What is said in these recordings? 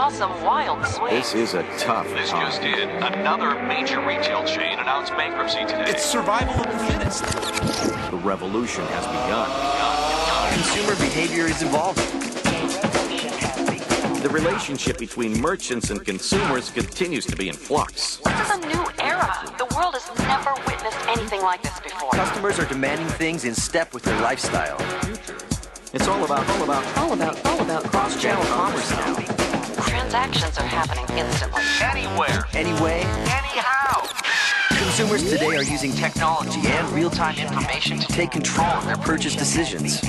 saw some wild swings. This is a tough This time. just in. Another major retail chain announced bankruptcy today. It's survival of the fittest. The revolution has begun. Consumer behavior is evolving. The relationship between merchants and consumers continues to be in flux. This is a new era. The world has never witnessed anything like this before. Customers are demanding things in step with their lifestyle. It's all about cross-channel commerce now. Transactions are happening instantly. Anywhere. Anyway, Anyhow. consumers today are using technology and real-time information to take control of their purchase decisions. I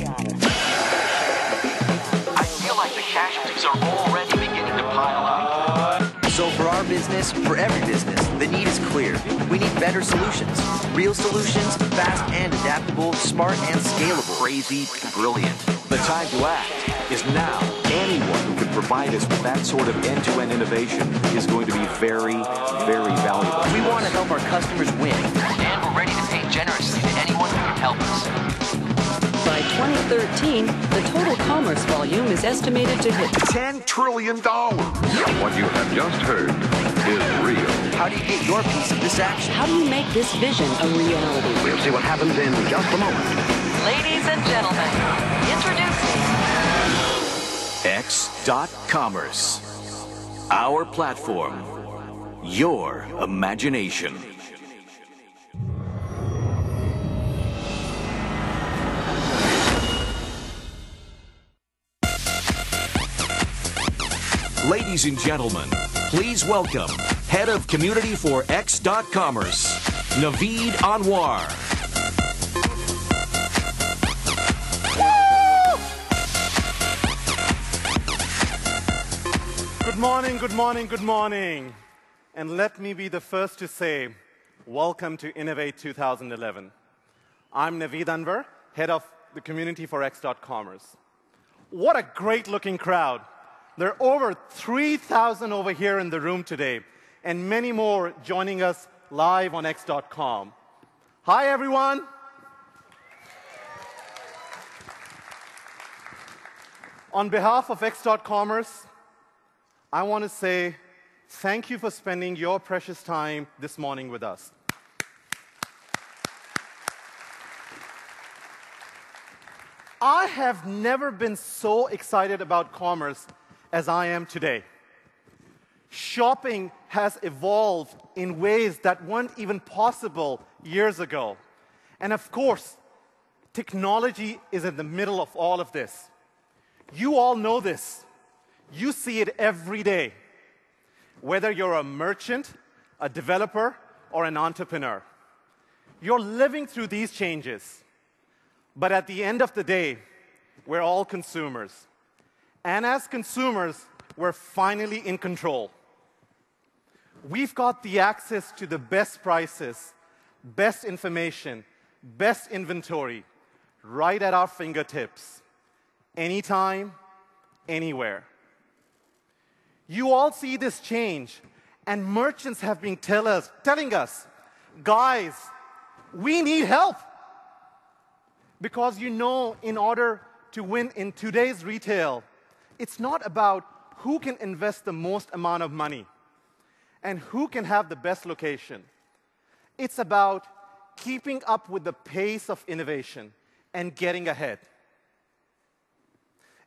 feel like the casualties are already beginning to pile up. So for our business, for every business, the need is clear. We need better solutions. Real solutions, fast and adaptable, smart and scalable. crazy, brilliant. The time to act is now. Anyone who can provide us with that sort of end-to-end innovation is going to be very, very valuable. We want to help our customers win. And we're ready to pay generously to anyone who can help us. By 2013, the total commerce volume is estimated to hit $10 trillion. What you have just heard is real. How do you get your piece of this action? How do you make this vision a reality? We'll see what happens in just a moment. Ladies and gentlemen, introducing X.commerce. Our platform. Your imagination. Ladies and gentlemen, please welcome Head of Community for X.commerce, Naveed Anwar. Good morning, good morning, good morning. And let me be the first to say, welcome to Innovate 2011. I'm Naveed Anwar, Head of the Community for X.commerce. What a great looking crowd. There are over 3,000 over here in the room today, and many more joining us live on X.com. Hi, everyone. On behalf of X.commerce, I want to say thank you for spending your precious time this morning with us. I have never been so excited about commerce as I am today. Shopping has evolved in ways that weren't even possible years ago. And of course, technology is in the middle of all of this. You all know this. You see it every day, whether you're a merchant, a developer, or an entrepreneur. You're living through these changes. But at the end of the day, we're all consumers. And as consumers, we're finally in control. We've got the access to the best prices, best information, best inventory, right at our fingertips, anytime, anywhere. You all see this change, and merchants have been telling us, guys, we need help. Because you know, in order to win in today's retail, it's not about who can invest the most amount of money and who can have the best location. It's about keeping up with the pace of innovation and getting ahead.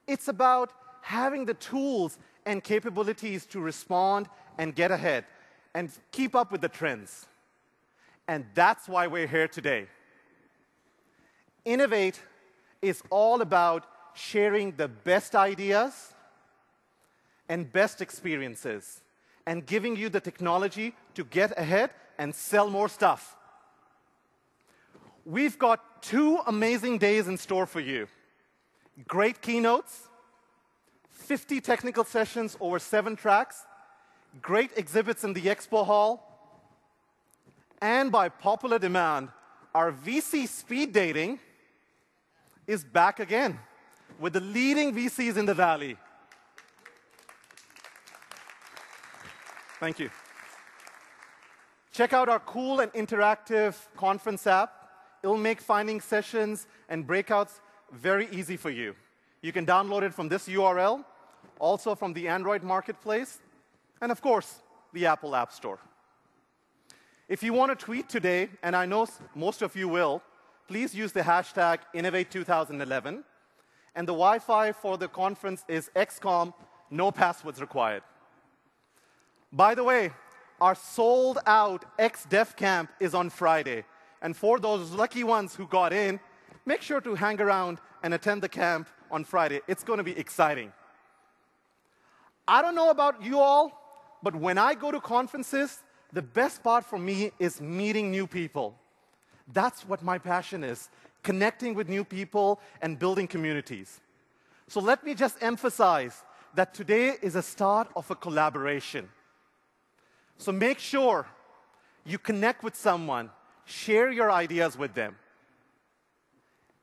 It's about having the tools and capabilities to respond and get ahead and keep up with the trends. And that's why we're here today. Innovate is all about sharing the best ideas and best experiences and giving you the technology to get ahead and sell more stuff. We've got 2 amazing days in store for you. Great keynotes, 50 technical sessions over 7 tracks, great exhibits in the expo hall, and by popular demand, our VC speed dating is back again with the leading VCs in the Valley. Thank you. Check out our cool and interactive conference app. It'll make finding sessions and breakouts very easy for you. You can download it from this URL, also from the Android marketplace, and of course, the Apple App Store. If you want to tweet today, and I know most of you will, please use the hashtag Innovate2011. And the Wi-Fi for the conference is XCOM, no passwords required. By the way, our sold-out X-Dev Camp is on Friday. And for those lucky ones who got in, make sure to hang around and attend the camp on Friday. It's going to be exciting. I don't know about you all, but when I go to conferences, the best part for me is meeting new people. That's what my passion is, connecting with new people and building communities. So let me just emphasize that today is a start of a collaboration. So make sure you connect with someone, share your ideas with them.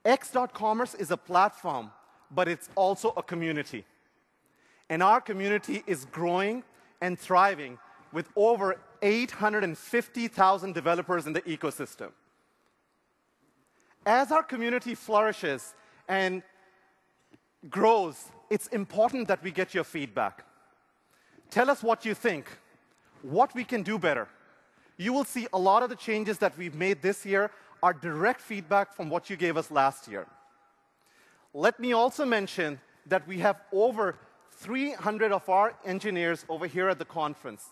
X.commerce is a platform, but it's also a community. And our community is growing and thriving with over 850,000 developers in the ecosystem. As our community flourishes and grows, it's important that we get your feedback. Tell us what you think, what we can do better. You will see a lot of the changes that we've made this year are direct feedback from what you gave us last year. Let me also mention that we have over 300 of our engineers over here at the conference.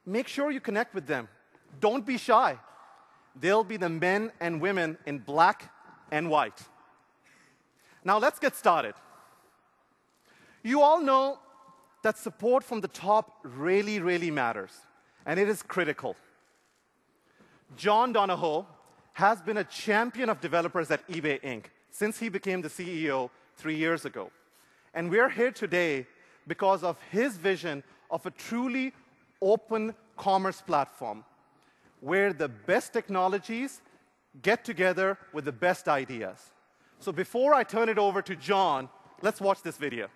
Make sure you connect with them. Don't be shy. They'll be the men and women in black and white. Now let's get started. You all know that support from the top really, really matters, and it is critical. John Donahoe has been a champion of developers at eBay Inc. since he became the CEO 3 years ago. And we're here today because of his vision of a truly open commerce platform where the best technologies get together with the best ideas. So before I turn it over to John, let's watch this video.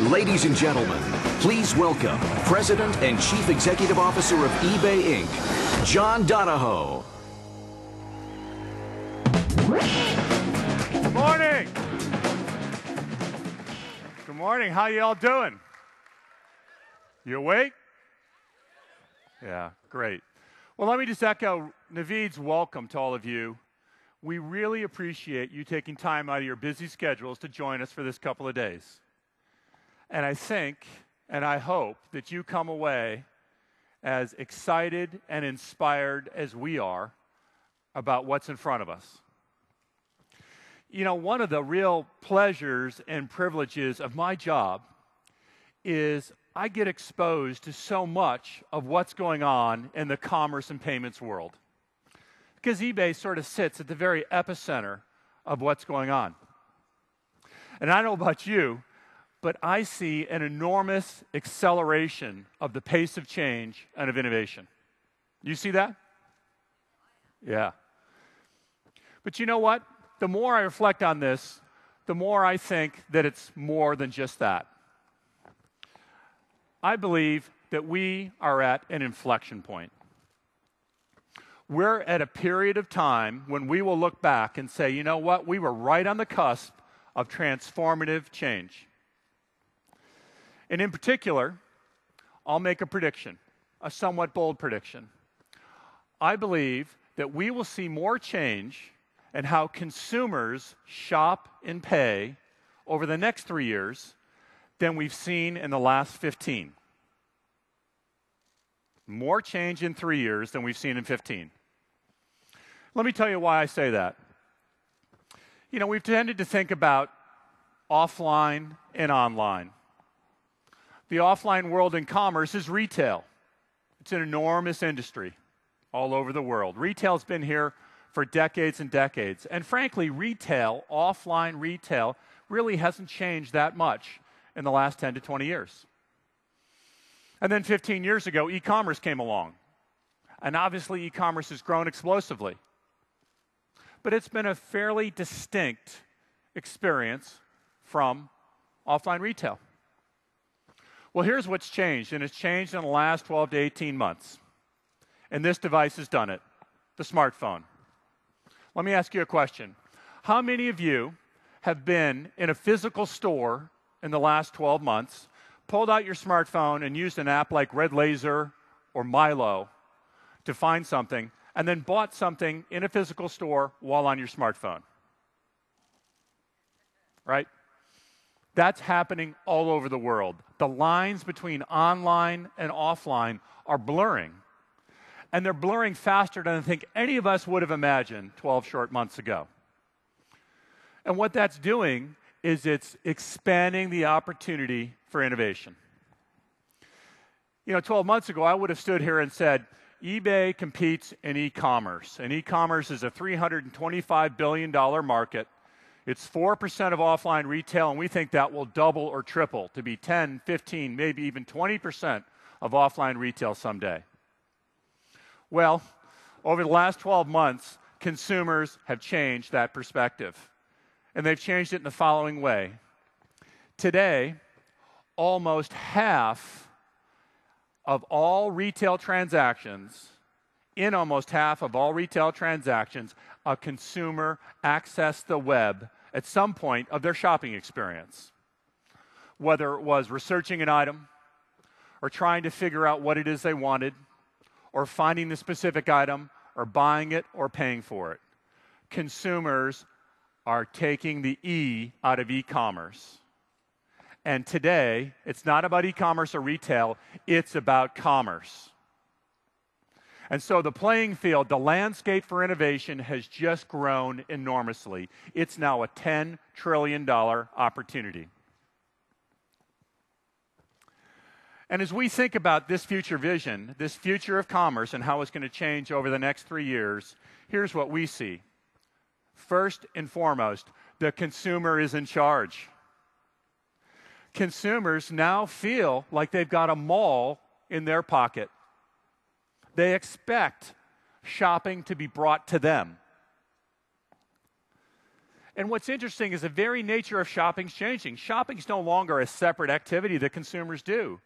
Ladies and gentlemen, please welcome President and Chief Executive Officer of eBay Inc., John Donahoe. Good morning. Good morning. How you all doing? You awake? Yeah, great. Well, let me just echo Naveed's welcome to all of you. We really appreciate you taking time out of your busy schedules to join us for this couple of days. And I think, and I hope, that you come away as excited and inspired as we are about what's in front of us. You know, one of the real pleasures and privileges of my job is I get exposed to so much of what's going on in the commerce and payments world. Because eBay sort of sits at the very epicenter of what's going on. And I don't know about you, but I see an enormous acceleration of the pace of change and of innovation. You see that? Yeah. But you know what? The more I reflect on this, the more I think that it's more than just that. I believe that we are at an inflection point. We're at a period of time when we will look back and say, you know what? We were right on the cusp of transformative change. And in particular, I'll make a prediction, a somewhat bold prediction. I believe that we will see more change in how consumers shop and pay over the next 3 years than we've seen in the last 15. More change in 3 years than we've seen in 15. Let me tell you why I say that. You know, we've tended to think about offline and online. The offline world in commerce is retail. It's an enormous industry all over the world. Retail's been here for decades and decades. And frankly, retail, offline retail, really hasn't changed that much in the last 10 to 20 years. And then 15 years ago, e-commerce came along. And obviously, e-commerce has grown explosively. But it's been a fairly distinct experience from offline retail. Well, here's what's changed, and it's changed in the last 12 to 18 months. And this device has done it, the smartphone. Let me ask you a question. How many of you have been in a physical store in the last 12 months, pulled out your smartphone and used an app like Red Laser or Milo to find something, and then bought something in a physical store while on your smartphone? Right? That's happening all over the world. The lines between online and offline are blurring. And they're blurring faster than I think any of us would have imagined 12 short months ago. And what that's doing is it's expanding the opportunity for innovation. You know, 12 months ago, I would have stood here and said, eBay competes in e-commerce, and e-commerce is a $325 billion market. It's 4% of offline retail, and we think that will double or triple to be 10, 15, maybe even 20% of offline retail someday. Well, over the last 12 months, consumers have changed that perspective, and they've changed it in the following way. Today, almost half of all retail transactions, a consumer accessed the web at some point of their shopping experience. Whether it was researching an item, or trying to figure out what it is they wanted, or finding the specific item, or buying it, or paying for it. Consumers are taking the E out of e-commerce. And today, it's not about e-commerce or retail, it's about commerce. And so the playing field, the landscape for innovation has just grown enormously. It's now a $10 trillion opportunity. And as we think about this future vision, this future of commerce and how it's going to change over the next 3 years, here's what we see. First and foremost, the consumer is in charge. Consumers now feel like they've got a mall in their pocket. They expect shopping to be brought to them. And what's interesting is the very nature of shopping is changing. Shopping is no longer a separate activity that consumers do.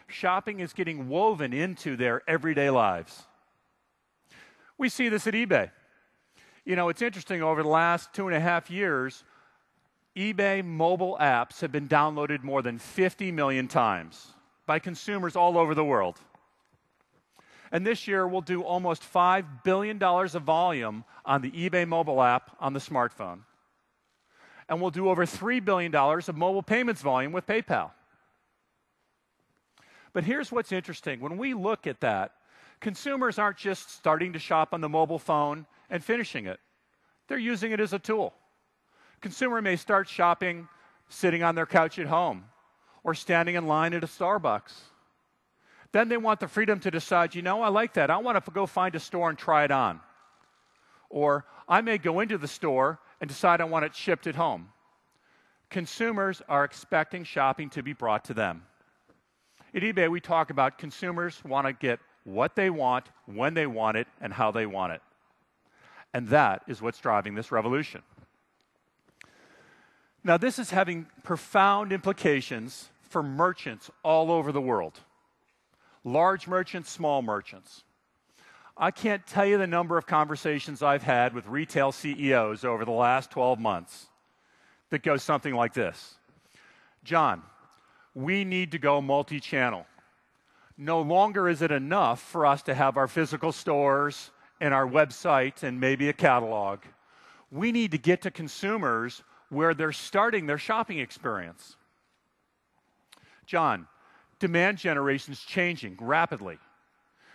Shopping is getting woven into their everyday lives. We see this at eBay. You know, it's interesting, over the last 2.5 years, eBay mobile apps have been downloaded more than 50 million times by consumers all over the world. And this year, we'll do almost $5 billion of volume on the eBay mobile app on the smartphone. And we'll do over $3 billion of mobile payments volume with PayPal. But here's what's interesting. When we look at that, consumers aren't just starting to shop on the mobile phone and finishing it. They're using it as a tool. Consumer may start shopping sitting on their couch at home or standing in line at a Starbucks. Then they want the freedom to decide, you know, I like that. I want to go find a store and try it on. Or I may go into the store and decide I want it shipped at home. Consumers are expecting shopping to be brought to them. At eBay, we talk about consumers want to get what they want, when they want it, and how they want it. And that is what's driving this revolution. Now, this is having profound implications for merchants all over the world. Large merchants, small merchants. I can't tell you the number of conversations I've had with retail CEOs over the last 12 months that goes something like this. John, we need to go multi-channel. No longer is it enough for us to have our physical stores and our website and maybe a catalog. We need to get to consumers where they're starting their shopping experience. John, demand generation is changing rapidly.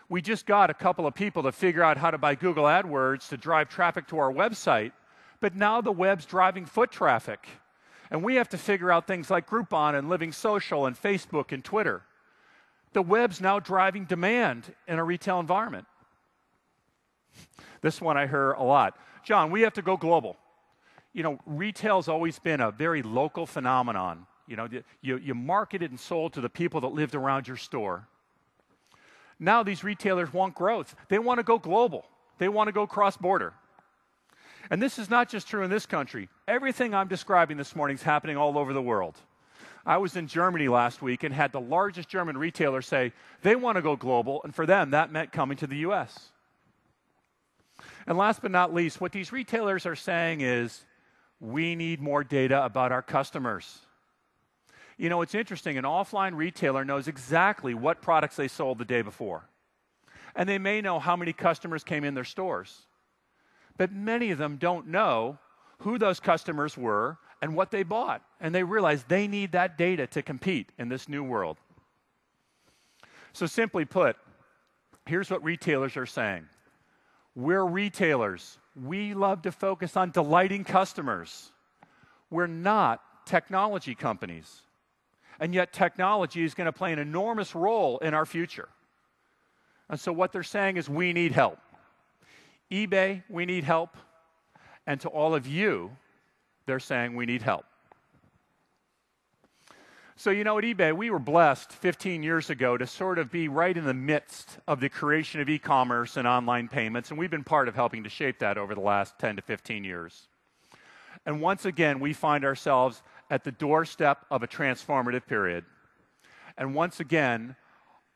We just got a couple of people to figure out how to buy Google AdWords to drive traffic to our website, but now the web's driving foot traffic. And we have to figure out things like Groupon and Living Social and Facebook and Twitter. The web's now driving demand in a retail environment. This one I hear a lot. John, we have to go global. You know, retail's always been a very local phenomenon. You know, you marketed and sold to the people that lived around your store. Now these retailers want growth. They want to go global. They want to go cross-border. And this is not just true in this country. Everything I'm describing this morning is happening all over the world. I was in Germany last week and had the largest German retailer say they want to go global, and for them, that meant coming to the U.S. And last but not least, what these retailers are saying is, we need more data about our customers. You know, it's interesting. An offline retailer knows exactly what products they sold the day before. And they may know how many customers came in their stores. But many of them don't know who those customers were and what they bought. And they realize they need that data to compete in this new world. So simply put, here's what retailers are saying. We're retailers. We love to focus on delighting customers. We're not technology companies. And yet technology is going to play an enormous role in our future. And so what they're saying is we need help. eBay, we need help. And to all of you, they're saying we need help. So, you know, at eBay, we were blessed 15 years ago to sort of be right in the midst of the creation of e-commerce and online payments, and we've been part of helping to shape that over the last 10 to 15 years. And once again, we find ourselves at the doorstep of a transformative period. And once again,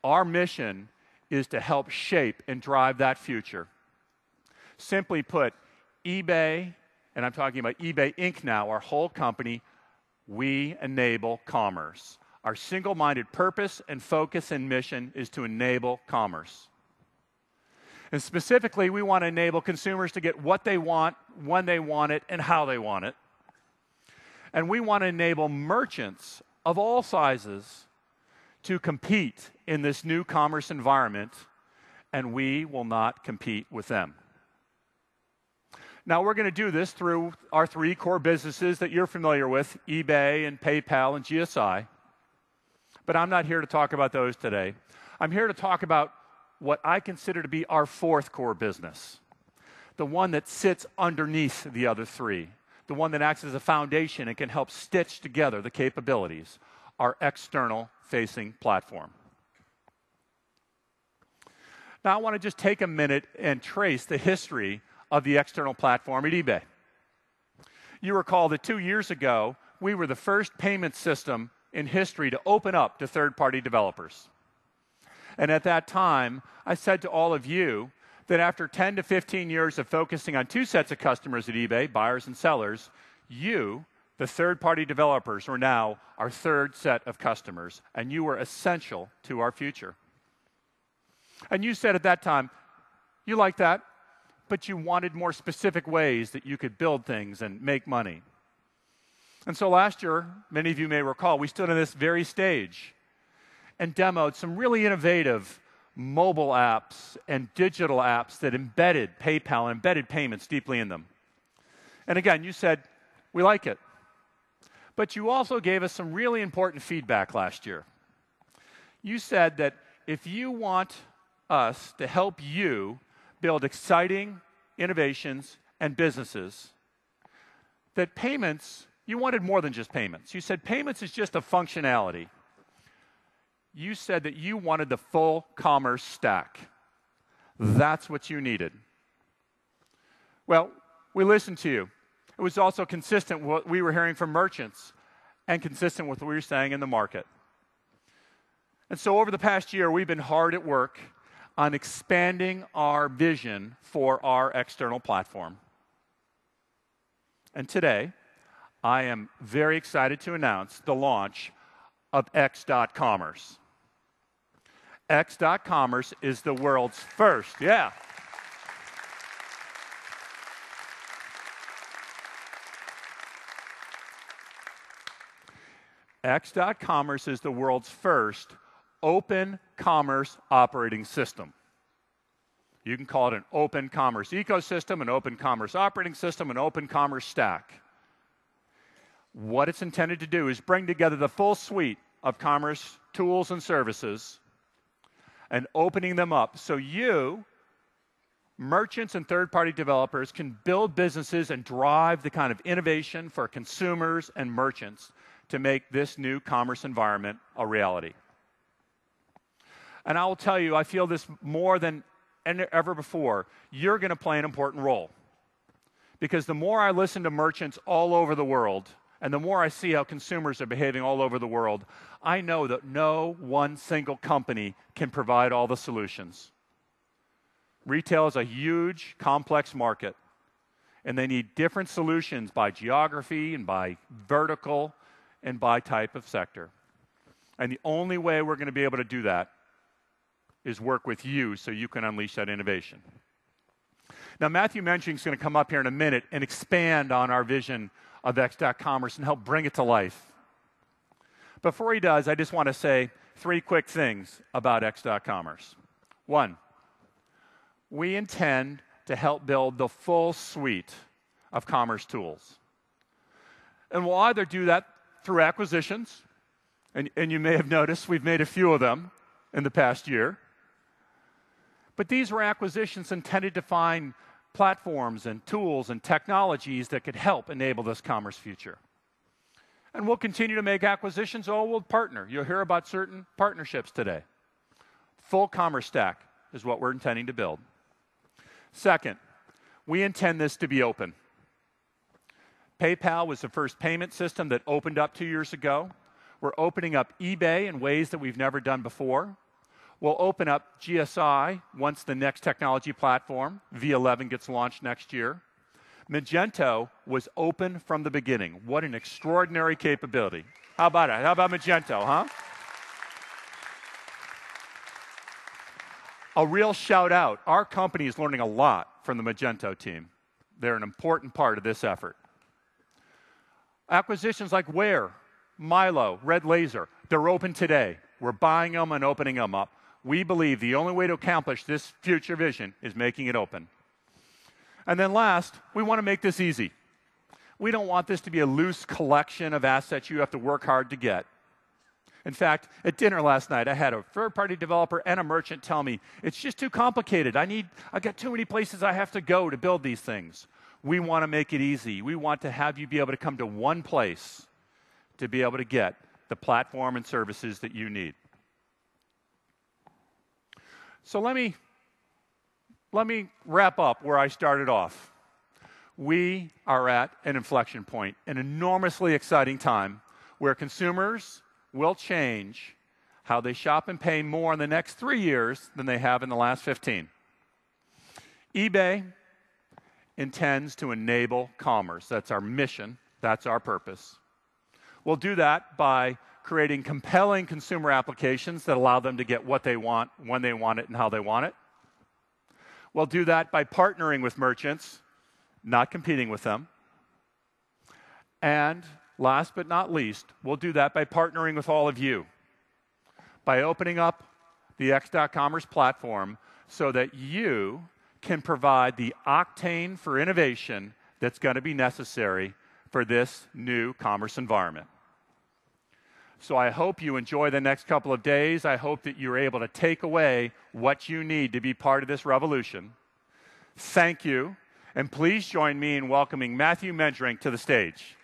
our mission is to help shape and drive that future. Simply put, eBay, and I'm talking about eBay Inc. now, our whole company, we enable commerce. Our single-minded purpose and focus and mission is to enable commerce. And specifically, we want to enable consumers to get what they want, when they want it, and how they want it. And we want to enable merchants of all sizes to compete in this new commerce environment, and we will not compete with them. Now, we're going to do this through our three core businesses that you're familiar with, eBay and PayPal and GSI. But I'm not here to talk about those today. I'm here to talk about what I consider to be our fourth core business, the one that sits underneath the other three, the one that acts as a foundation and can help stitch together the capabilities, our external-facing platform. Now, I want to just take a minute and trace the history of the external platform at eBay. You recall that 2 years ago, we were the first payment system in history to open up to third-party developers. And at that time, I said to all of you that after 10 to 15 years of focusing on two sets of customers at eBay, buyers and sellers, you, the third-party developers, were now our third set of customers, and you were essential to our future. And you said at that time, you like that, but you wanted more specific ways that you could build things and make money. And so last year, many of you may recall, we stood on this very stage, and demoed some really innovative mobile apps and digital apps that embedded PayPal and embedded payments deeply in them. And again, you said, we like it. But you also gave us some really important feedback last year. You said that if you want us to help you build exciting innovations and businesses, that payments, you wanted more than just payments. You said payments is just a functionality. You said that you wanted the full commerce stack. That's what you needed. Well, we listened to you. It was also consistent with what we were hearing from merchants and consistent with what we were saying in the market. And so over the past year, we've been hard at work on expanding our vision for our external platform. And today, I am very excited to announce the launch of X.commerce. X.commerce is the world's first, X.commerce is the world's first open commerce operating system. You can call it an open commerce ecosystem, an open commerce operating system, an open commerce stack. What it's intended to do is bring together the full suite of commerce tools and services and opening them up so you, merchants and third-party developers, can build businesses and drive the kind of innovation for consumers and merchants to make this new commerce environment a reality. And I will tell you, I feel this more than ever before. You're going to play an important role. Because the more I listen to merchants all over the world, and the more I see how consumers are behaving all over the world, I know that no one single company can provide all the solutions. Retail is a huge, complex market, and they need different solutions by geography and by vertical and by type of sector. And the only way we're going to be able to do that is work with you so you can unleash that innovation. Now, Matthew Menching is going to come up here in a minute and expand on our vision of X.commerce and help bring it to life. Before he does, I just want to say 3 quick things about X.commerce. 1, we intend to help build the full suite of commerce tools. And we'll either do that through acquisitions, and you may have noticed we've made a few of them in the past year. But these were acquisitions intended to find platforms and tools and technologies that could help enable this commerce future. And we'll continue to make acquisitions, or we'll partner. You'll hear about certain partnerships today. Full commerce stack is what we're intending to build. Second, we intend this to be open. PayPal was the first payment system that opened up 2 years ago. We're opening up eBay in ways that we've never done before. We'll open up GSI once the next technology platform, V11, gets launched next year. Magento was open from the beginning. What an extraordinary capability. How about it? How about Magento, huh? A real shout out. Our company is learning a lot from the Magento team. They're an important part of this effort. Acquisitions like Ware, Milo, Red Laser, they're open today. We're buying them and opening them up. We believe the only way to accomplish this future vision is making it open. And then last, we want to make this easy. We don't want this to be a loose collection of assets you have to work hard to get. In fact, at dinner last night, I had a third-party developer and a merchant tell me, it's just too complicated. I've got too many places I have to go to build these things. We want to make it easy. We want to have you be able to come to one place to be able to get the platform and services that you need. So let me wrap up where I started off. We are at an inflection point, an enormously exciting time where consumers will change how they shop and pay more in the next 3 years than they have in the last 15. eBay intends to enable commerce. That's our mission. That's our purpose. We'll do that by creating compelling consumer applications that allow them to get what they want, when they want it, and how they want it. We'll do that by partnering with merchants, not competing with them. And last but not least, we'll do that by partnering with all of you, by opening up the X.commerce platform so that you can provide the octane for innovation that's going to be necessary for this new commerce environment. So I hope you enjoy the next couple of days. I hope that you're able to take away what you need to be part of this revolution. Thank you, and please join me in welcoming Matthew Menjering to the stage.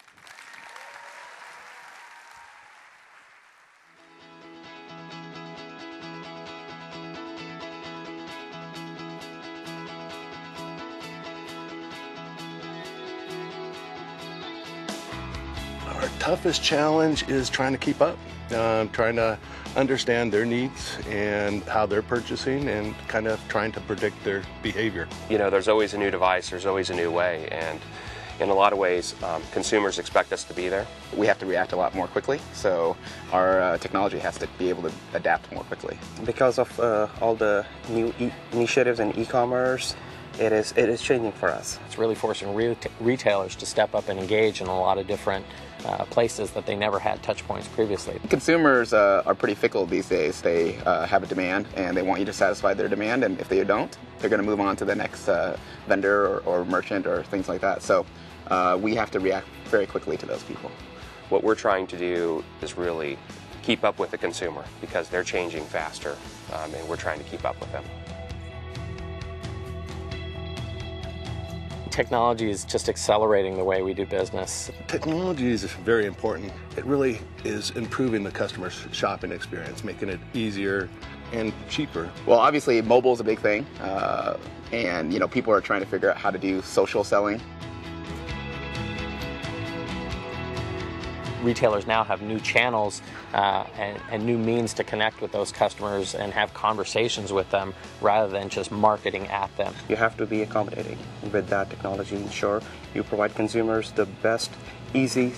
Our toughest challenge is trying to keep up, trying to understand their needs and how they're purchasing and kind of trying to predict their behavior. You know, there's always a new device, there's always a new way, and in a lot of ways, consumers expect us to be there. We have to react a lot more quickly, so our technology has to be able to adapt more quickly. Because of all the new initiatives in e-commerce, it is changing for us. It's really forcing retailers to step up and engage in a lot of different places that they never had touch points previously. Consumers are pretty fickle these days. They have a demand and they want you to satisfy their demand, and if they don't, they're going to move on to the next vendor or merchant or things like that. So we have to react very quickly to those people. What we're trying to do is really keep up with the consumer because they're changing faster, and we're trying to keep up with them. Technology is just accelerating the way we do business. Technology is very important. It really is improving the customer's shopping experience, making it easier and cheaper. Well, obviously mobile is a big thing, and people are trying to figure out how to do social selling. Retailers now have new channels and new means to connect with those customers and have conversations with them rather than just marketing at them. You have to be accommodating with that technology. Ensure you provide consumers the best, easy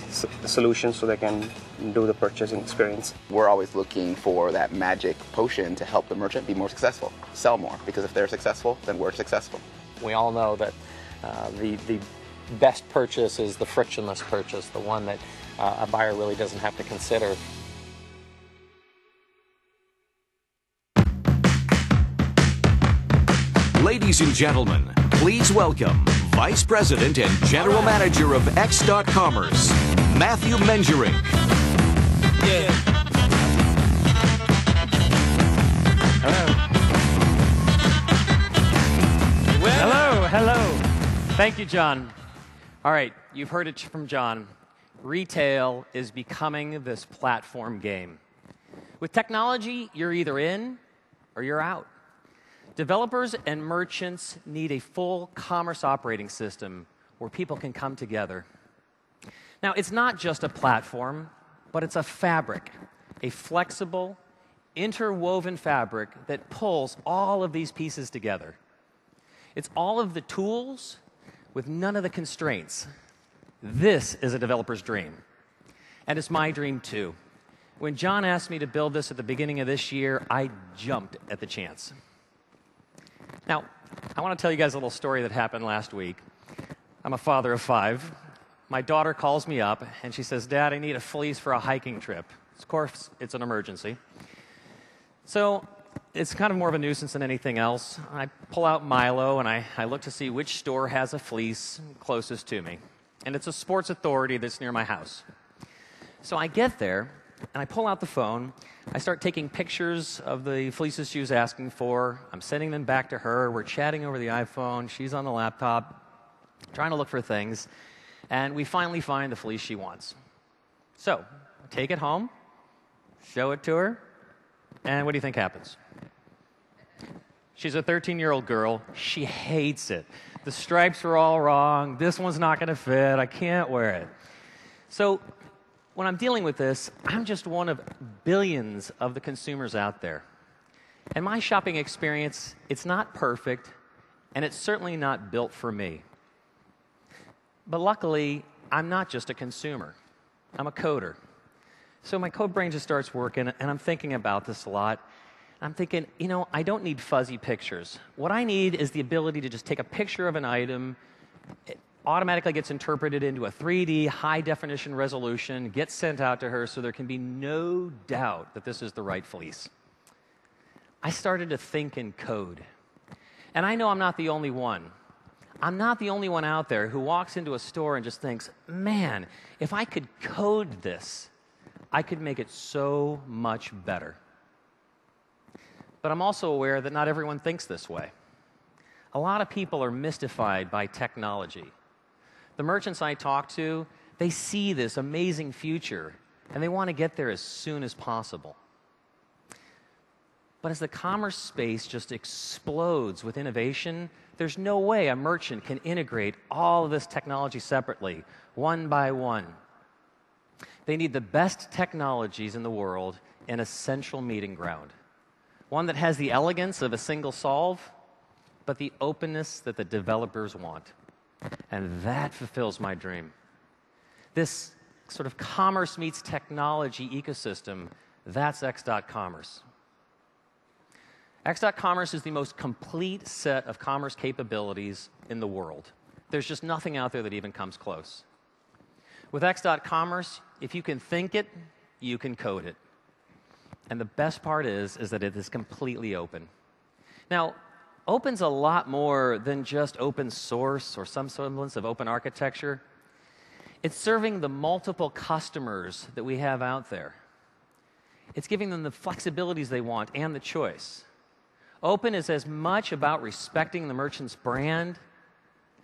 solutions so they can do the purchasing experience. We're always looking for that magic potion to help the merchant be more successful, sell more, because if they're successful, then we're successful. We all know that the best purchase is the frictionless purchase, the one that a buyer really doesn't have to consider. Ladies and gentlemen, please welcome Vice President and General Manager of X.commerce, Matthew Menjering. Yeah. Hello. Thank you, John. All right, you've heard it from John. Retail is becoming this platform game. With technology, you're either in or you're out. Developers and merchants need a full commerce operating system where people can come together. Now, it's not just a platform, but it's a fabric, a flexible, interwoven fabric that pulls all of these pieces together. It's all of the tools with none of the constraints. This is a developer's dream. And it's my dream, too. When John asked me to build this at the beginning of this year, I jumped at the chance. Now, I want to tell you guys a little story that happened last week. I'm a father of 5. My daughter calls me up, and she says, "Dad, I need a fleece for a hiking trip." Of course, it's an emergency. So it's kind of more of a nuisance than anything else. I pull out Milo, and I look to see which store has a fleece closest to me. And it's a Sports Authority that's near my house. So I get there, and I pull out the phone. I start taking pictures of the fleeces she was asking for. I'm sending them back to her. We're chatting over the iPhone. She's on the laptop, trying to look for things. And we finally find the fleece she wants. So I take it home, show it to her, and what do you think happens? She's a 13-year-old girl. She hates it. The stripes are all wrong. This one's not going to fit. I can't wear it. So when I'm dealing with this, I'm just one of billions of the consumers out there. And my shopping experience, it's not perfect, and it's certainly not built for me. But luckily, I'm not just a consumer. I'm a coder. So my code brain just starts working, and I'm thinking about this a lot. I'm thinking, I don't need fuzzy pictures. What I need is the ability to just take a picture of an item, automatically gets interpreted into a 3D high-definition resolution, gets sent out to her so there can be no doubt that this is the right fleece. I started to think in code. And I know I'm not the only one. I'm not the only one out there who walks into a store and just thinks, man, if I could code this, I could make it so much better. But I'm also aware that not everyone thinks this way. A lot of people are mystified by technology. The merchants I talk to, they see this amazing future, and they want to get there as soon as possible. But as the commerce space just explodes with innovation, there's no way a merchant can integrate all of this technology separately, one by one. They need the best technologies in the world in a central meeting ground. One that has the elegance of a single solve, but the openness that the developers want. And that fulfills my dream. This sort of commerce meets technology ecosystem, that's X.commerce. X.commerce is the most complete set of commerce capabilities in the world. There's just nothing out there that even comes close. With X.commerce, if you can think it, you can code it. And the best part is that it is completely open. Now, open's a lot more than just open source or some semblance of open architecture. It's serving the multiple customers that we have out there. It's giving them the flexibilities they want and the choice. Open is as much about respecting the merchant's brand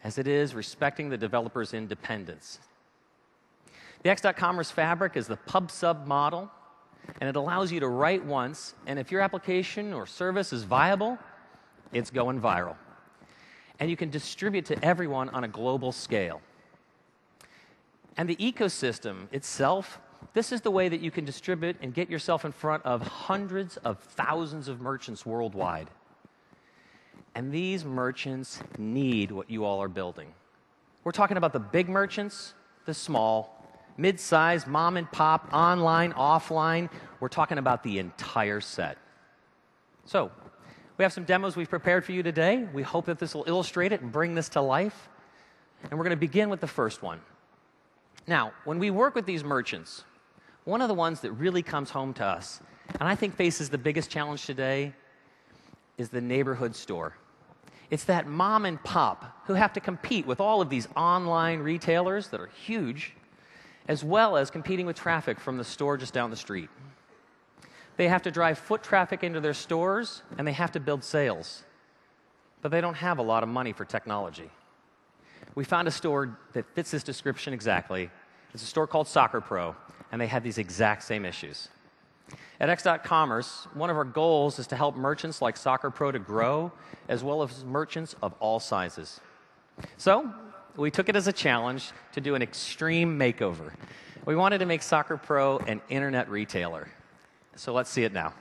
as it is respecting the developer's independence. The X.commerce fabric is the pub/sub model, and it allows you to write once, and if your application or service is viable, it's going viral. And you can distribute to everyone on a global scale. And the ecosystem itself, this is the way that you can distribute and get yourself in front of hundreds of thousands of merchants worldwide. And these merchants need what you all are building. We're talking about the big merchants, the small, mid-sized, mom and pop, online, offline. We're talking about the entire set. So, we have some demos we've prepared for you today. We hope that this will illustrate it and bring this to life. And we're going to begin with the first one. Now, when we work with these merchants, one of the ones that really comes home to us, and I think faces the biggest challenge today, is the neighborhood store. It's that mom and pop who have to compete with all of these online retailers that are huge, as well as competing with traffic from the store just down the street. They have to drive foot traffic into their stores, and they have to build sales. But they don't have a lot of money for technology. We found a store that fits this description exactly. It's a store called Soccer Pro, and they have these exact same issues. At X.commerce, one of our goals is to help merchants like Soccer Pro to grow, as well as merchants of all sizes. So, we took it as a challenge to do an extreme makeover. We wanted to make Soccer Pro an internet retailer. So let's see it now.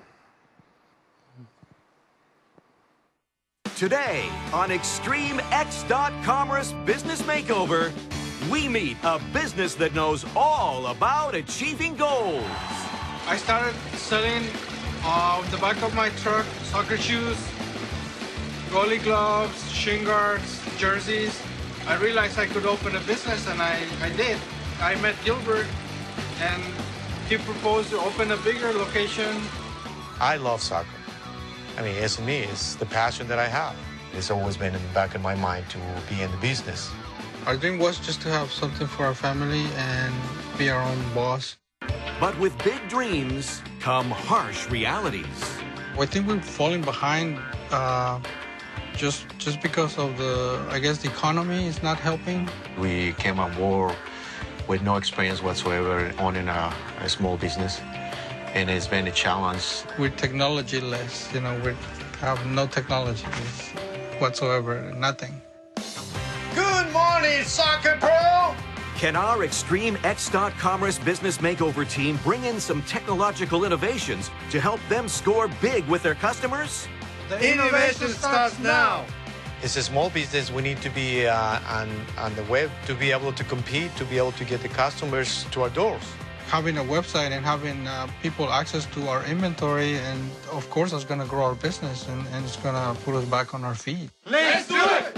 Today on Extreme X.commerce Business Makeover, we meet a business that knows all about achieving goals. I started selling on the back of my truck soccer shoes, goalie gloves, shin guards, jerseys. I realized I could open a business, and I did. I met Gilbert, and he proposed to open a bigger location. I love soccer. I mean, SME is the passion that I have. It's always been in the back of my mind to be in the business. Our dream was just to have something for our family and be our own boss. But with big dreams come harsh realities. I think we're falling behind just because of the economy is not helping. We came on board with no experience whatsoever owning a small business. And it's been a challenge. We're technology-less, we have no technology whatsoever, nothing. Good morning, Soccer Pro! Can our Extreme X.commerce Business Makeover team bring in some technological innovations to help them score big with their customers? The innovation starts now. It's a small business. We need to be on the web to be able to compete, to be able to get the customers to our doors. Having a website and having people access to our inventory, and of course, that's going to grow our business and it's going to put us back on our feet. Let's do it!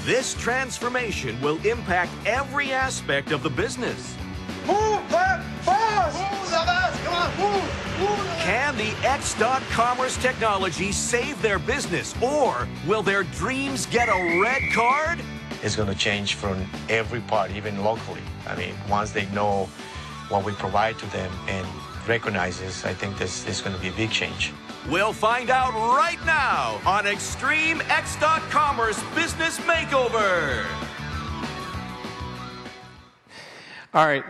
This transformation will impact every aspect of the business. Move that bus! Move the bus! Come on, move! Can the X.commerce technology save their business, or will their dreams get a red card? It's going to change from every part, even locally. I mean, once they know what we provide to them and recognizes, I think this is going to be a big change. We'll find out right now on Extreme X.commerce Business Makeover. All right.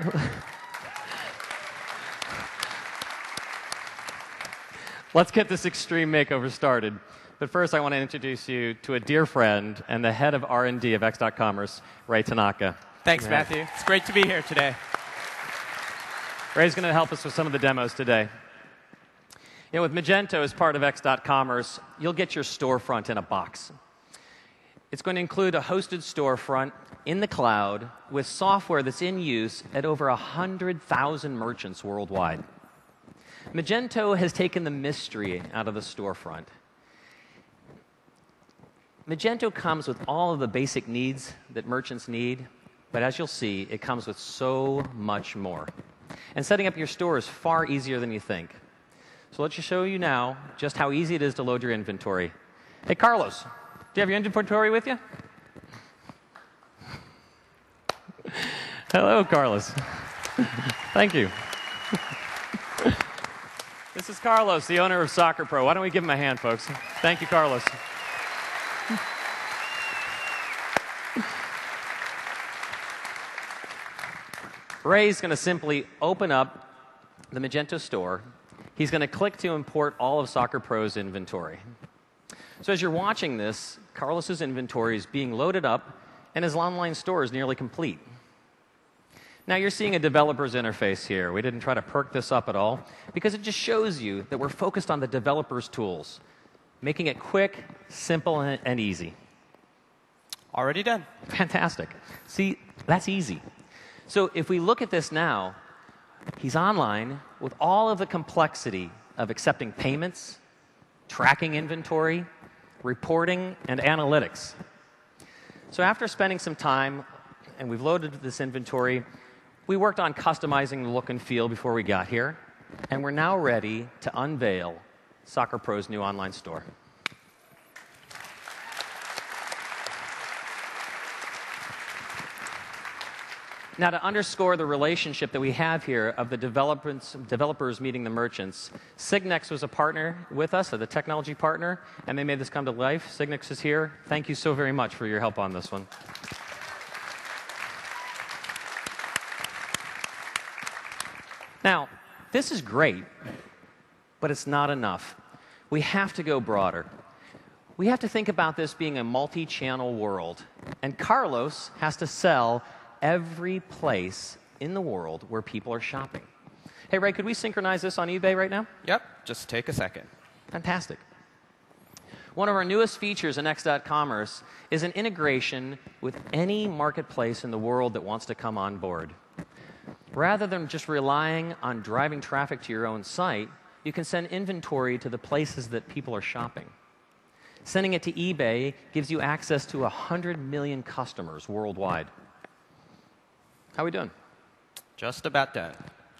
Let's get this extreme makeover started. But first, I want to introduce you to a dear friend and the head of R&D of X.commerce, Ray Tanaka. Thanks, Matthew. It's great to be here today. Ray's going to help us with some of the demos today. You know, with Magento as part of X.commerce, you'll get your storefront in a box. It's going to include a hosted storefront in the cloud with software that's in use at over 100,000 merchants worldwide. Magento has taken the mystery out of the storefront. Magento comes with all of the basic needs that merchants need, but as you'll see, it comes with so much more. And setting up your store is far easier than you think. So let's just show you now just how easy it is to load your inventory. Hey, Carlos, do you have your inventory with you? Hello, Carlos. Thank you. This is Carlos, the owner of Soccer Pro. Why don't we give him a hand, folks? Thank you, Carlos. Ray's going to simply open up the Magento store. He's going to click to import all of Soccer Pro's inventory. So as you're watching this, Carlos's inventory is being loaded up, and his online store is nearly complete. Now, you're seeing a developer's interface here. We didn't try to perk this up at all, because it just shows you that we're focused on the developer's tools, making it quick, simple, and easy. Already done. Fantastic. See, that's easy. So if we look at this now, he's online with all of the complexity of accepting payments, tracking inventory, reporting, and analytics. So after spending some time, and we've loaded this inventory, we worked on customizing the look and feel before we got here, and we're now ready to unveil Soccer Pro's new online store. Now, to underscore the relationship that we have here of the developers meeting the merchants, Signex was a partner with us, the technology partner, and they made this come to life. Signex is here. Thank you so very much for your help on this one. Now, this is great, but it's not enough. We have to go broader. We have to think about this being a multi-channel world, and Carlos has to sell every place in the world where people are shopping. Hey, Ray, could we synchronize this on eBay right now? Yep, just take a second. Fantastic. One of our newest features in X.commerce is an integration with any marketplace in the world that wants to come on board. Rather than just relying on driving traffic to your own site, you can send inventory to the places that people are shopping. Sending it to eBay gives you access to 100 million customers worldwide. How are we doing? Just about done.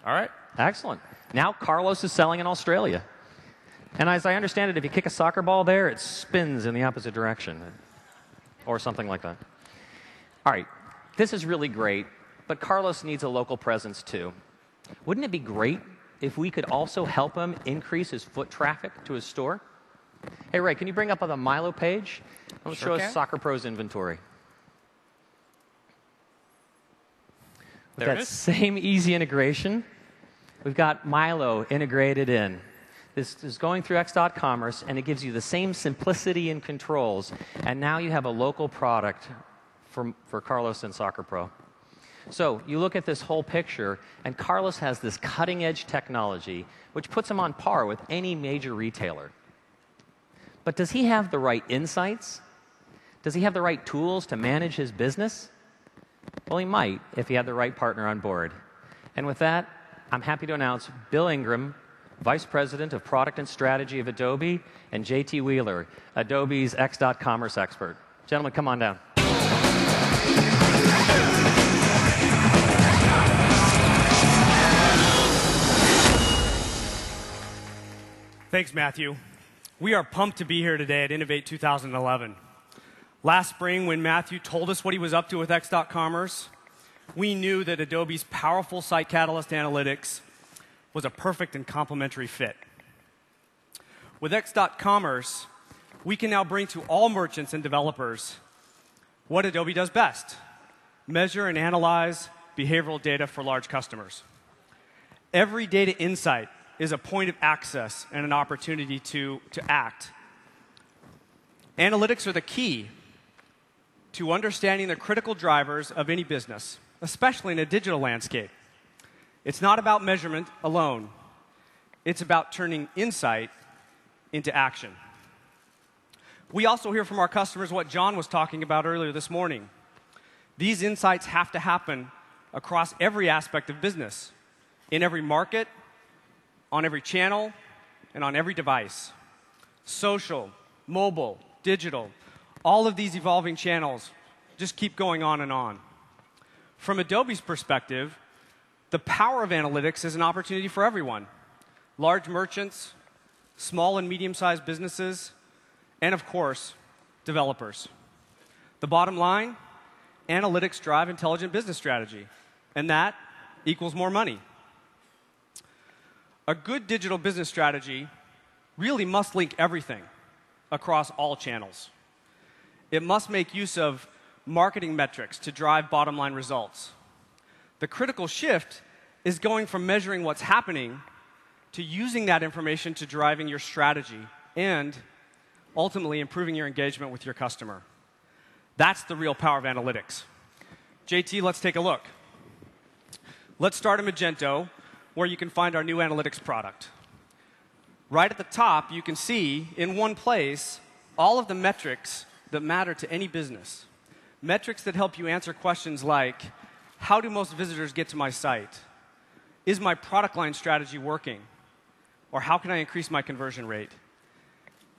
All right. Excellent. Now Carlos is selling in Australia. And as I understand it, if you kick a soccer ball there, it spins in the opposite direction. Or something like that. All right. This is really great, but Carlos needs a local presence too. Wouldn't it be great if we could also help him increase his foot traffic to his store? Hey, Ray, can you bring up the Milo page? Let's show us Soccer Pro's inventory. With that same easy integration, we've got Milo integrated in. This is going through X.commerce, and it gives you the same simplicity and controls. And now you have a local product for Carlos and Soccer Pro. So you look at this whole picture, and Carlos has this cutting-edge technology, which puts him on par with any major retailer. But does he have the right insights? Does he have the right tools to manage his business? Well, he might if he had the right partner on board. And with that, I'm happy to announce Bill Ingram, Vice President of Product and Strategy of Adobe, and JT Wheeler, Adobe's X.commerce expert. Gentlemen, come on down. Thanks, Matthew. We are pumped to be here today at Innovate 2011. Last spring, when Matthew told us what he was up to with X.commerce, we knew that Adobe's powerful Site Catalyst analytics was a perfect and complementary fit. With X.commerce, we can now bring to all merchants and developers what Adobe does best: measure and analyze behavioral data for large customers. Every data insight is a point of access and an opportunity to act. Analytics are the key to understanding the critical drivers of any business, especially in a digital landscape. It's not about measurement alone. It's about turning insight into action. We also hear from our customers what John was talking about earlier this morning. These insights have to happen across every aspect of business, in every market, on every channel, and on every device. Social, mobile, digital, all of these evolving channels just keep going on and on. From Adobe's perspective, the power of analytics is an opportunity for everyone: large merchants, small and medium-sized businesses, and of course, developers. The bottom line, analytics drive intelligent business strategy, and that equals more money. A good digital business strategy really must link everything across all channels. It must make use of marketing metrics to drive bottom-line results. The critical shift is going from measuring what's happening to using that information to driving your strategy and ultimately improving your engagement with your customer. That's the real power of analytics. JT, let's take a look. Let's start at Magento, where you can find our new analytics product. Right at the top, you can see in one place all of the metrics that matter to any business. Metrics that help you answer questions like, how do most visitors get to my site? Is my product line strategy working? Or how can I increase my conversion rate?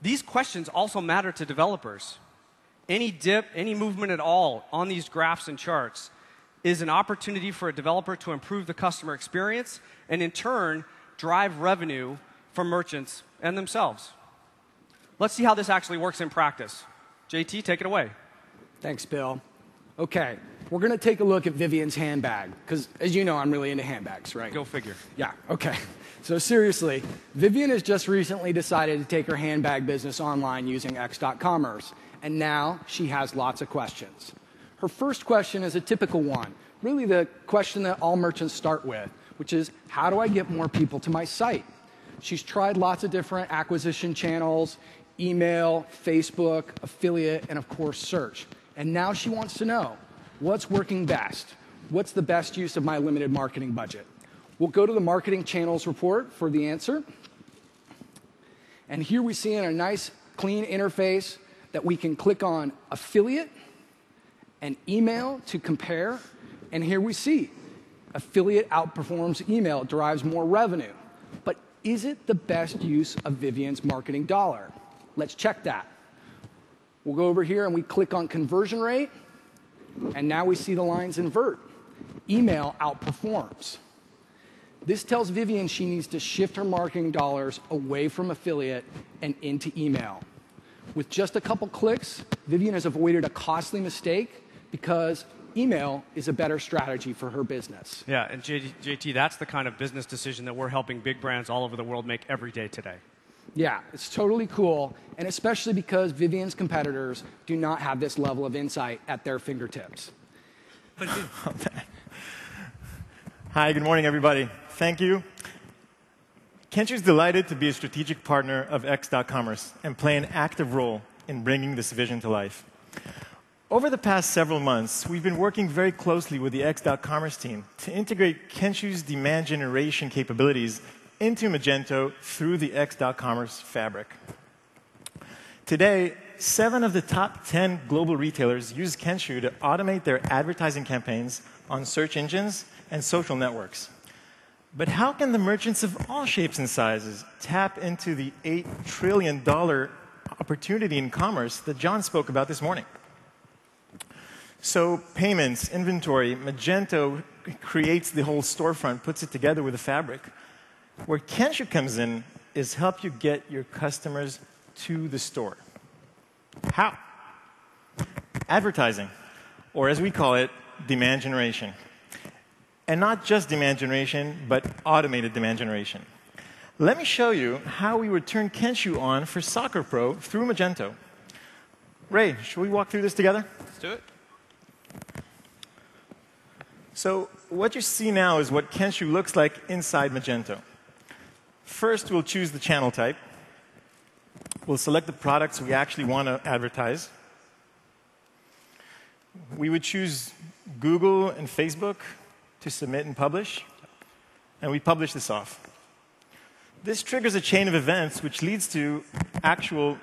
These questions also matter to developers. Any dip, any movement at all on these graphs and charts is an opportunity for a developer to improve the customer experience and, in turn, drive revenue for merchants and themselves. Let's see how this actually works in practice. JT, take it away. Thanks, Bill. OK, we're going to take a look at Vivian's handbag, because, as you know, I'm really into handbags, right? Go figure. Yeah, OK. So seriously, Vivian has just recently decided to take her handbag business online using X.commerce, and now she has lots of questions. Her first question is a typical one, really the question that all merchants start with, which is, how do I get more people to my site? She's tried lots of different acquisition channels: email, Facebook, affiliate, and of course, search. And now she wants to know, what's working best? What's the best use of my limited marketing budget? We'll go to the marketing channels report for the answer. And here we see in a nice, clean interface that we can click on affiliate and email to compare. And here we see affiliate outperforms email. It derives more revenue. But is it the best use of Vivian's marketing dollar? Let's check that. We'll go over here and we click on conversion rate. And now we see the lines invert. Email outperforms. This tells Vivian she needs to shift her marketing dollars away from affiliate and into email. With just a couple clicks, Vivian has avoided a costly mistake because email is a better strategy for her business. Yeah, and JT, that's the kind of business decision that we're helping big brands all over the world make every day today. Yeah, it's totally cool, and especially because Vivian's competitors do not have this level of insight at their fingertips. Hi, good morning, everybody. Thank you. KENSHOO is delighted to be a strategic partner of X.commerce and play an active role in bringing this vision to life. Over the past several months, we've been working very closely with the X.commerce team to integrate KENSHOO's demand generation capabilities into Magento through the X.commerce fabric. Today, 7 of the top 10 global retailers use KENSHOO to automate their advertising campaigns on search engines and social networks. But how can the merchants of all shapes and sizes tap into the $8 trillion opportunity in commerce that John spoke about this morning? So payments, inventory, Magento creates the whole storefront, puts it together with the fabric. Where KENSHOO comes in is help you get your customers to the store. How? Advertising, or as we call it, demand generation. And not just demand generation, but automated demand generation. Let me show you how we would turn KENSHOO on for Soccer Pro through Magento. Ray, should we walk through this together? Let's do it. So what you see now is what KENSHOO looks like inside Magento. First, we'll choose the channel type. We'll select the products we actually want to advertise. We would choose Google and Facebook to submit and publish. And we publish this off. This triggers a chain of events which leads to actual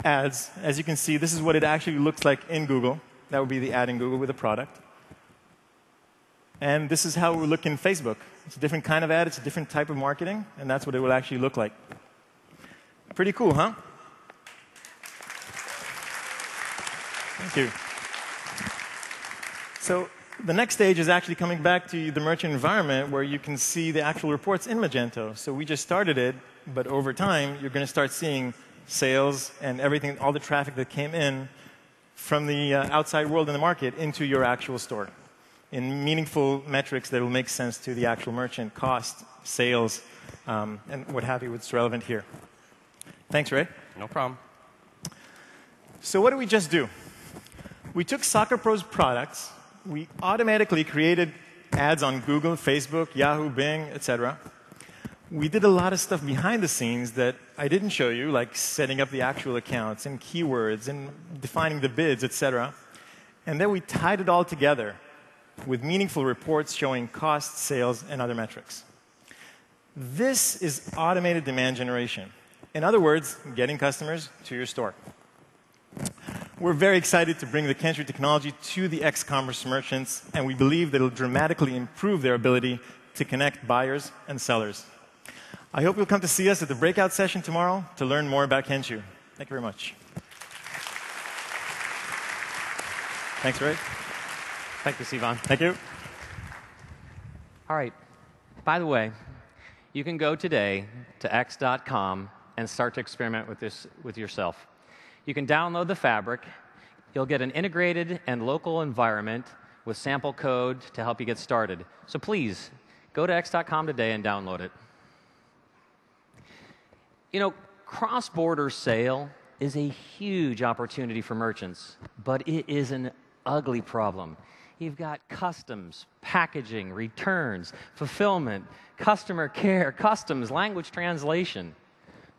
ads. As you can see, this is what it actually looks like in Google. That would be the ad in Google with a product. And this is how it will look in Facebook. It's a different kind of ad. It's a different type of marketing. And that's what it will actually look like. Pretty cool, huh? Thank you. So the next stage is actually coming back to the merchant environment where you can see the actual reports in Magento. So we just started it, but over time, you're going to start seeing sales and everything, all the traffic that came in from the outside world in the market into your actual store in meaningful metrics that will make sense to the actual merchant, cost, sales, and what have you, what's relevant here. Thanks, Ray. No problem. So what did we just do? We took Soccer Pro's products. We automatically created ads on Google, Facebook, Yahoo, Bing, etc. We did a lot of stuff behind the scenes that I didn't show you, like setting up the actual accounts and keywords and defining the bids, etc. And then we tied it all together with meaningful reports showing costs, sales, and other metrics. This is automated demand generation. In other words, getting customers to your store. We're very excited to bring the KENSHOO technology to the X.commerce merchants, and we believe that it will dramatically improve their ability to connect buyers and sellers. I hope you'll come to see us at the breakout session tomorrow to learn more about KENSHOO. Thank you very much. Thanks, Ray. Thank you, Sivan. Thank you. All right. By the way, you can go today to X.com and start to experiment with this with yourself. You can download the fabric. You'll get an integrated and local environment with sample code to help you get started. So please, go to X.com today and download it. You know, cross-border sale is a huge opportunity for merchants, but it is an ugly problem. You've got customs, packaging, returns, fulfillment, customer care, customs, language translation.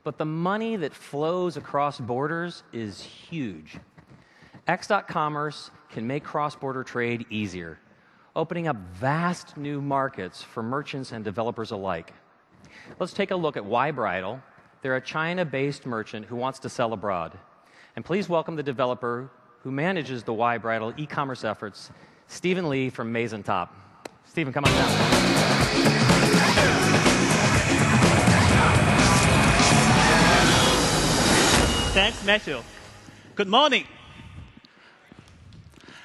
But the money that flows across borders is huge. X.commerce can make cross-border trade easier, opening up vast new markets for merchants and developers alike. Let's take a look at YBRIDAL. They're a China-based merchant who wants to sell abroad. And please welcome the developer who manages the YBRIDAL e-commerce efforts, Stephen Lee from MAGENTO. Stephen, come on down. Thanks, Matthew. Good morning.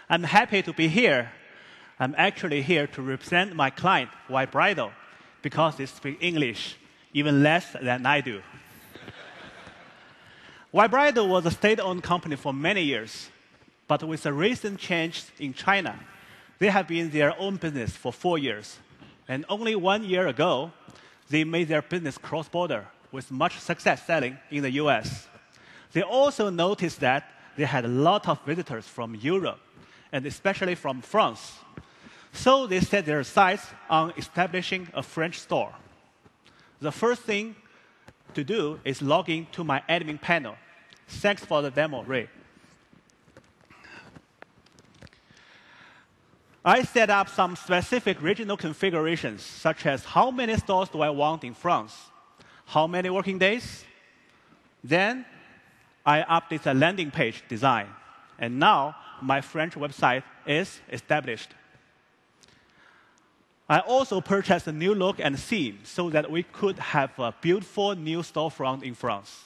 I'm happy to be here. I'm actually here to represent my client, YBRIDAL, because they speak English even less than I do. YBRIDAL was a state-owned company for many years, but with a recent change in China, they have been in their own business for 4 years. And only 1 year ago, they made their business cross-border with much success selling in the US. They also noticed that they had a lot of visitors from Europe, and especially from France. So they set their sights on establishing a French store. The first thing to do is log in to my admin panel. Thanks for the demo, Ray. I set up some specific regional configurations, such as how many stores do I want in France, how many working days. Then I update the landing page design. And now my French website is established. I also purchased a new look and theme so that we could have a beautiful new storefront in France.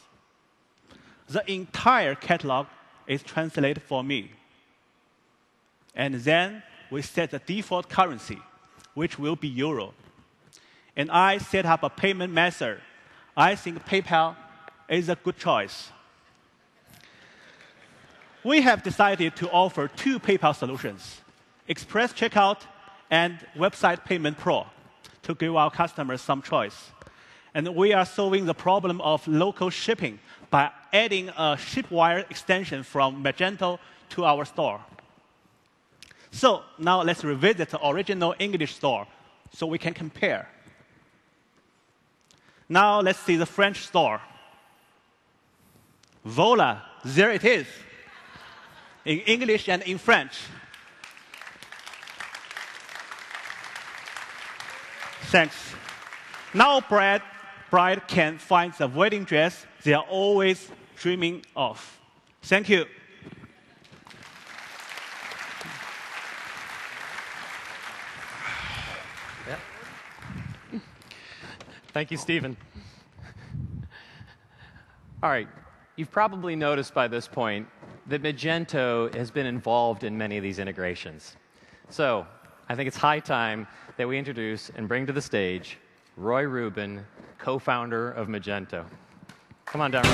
The entire catalog is translated for me. And then we set the default currency, which will be euro. And I set up a payment method. I think PayPal is a good choice. We have decided to offer two PayPal solutions, Express Checkout and Website Payment Pro, to give our customers some choice. And we are solving the problem of local shipping by adding a ShipWire extension from Magento to our store. So now let's revisit the original English store so we can compare. Now let's see the French store. Voila, there it is, in English and in French. Thanks. Now bride can find the wedding dress they are always dreaming of. Thank you. Thank you, Stephen. All right. You've probably noticed by this point that Magento has been involved in many of these integrations. So I think it's high time that we introduce and bring to the stage Roy Rubin, co-founder of Magento. Come on down, Roy.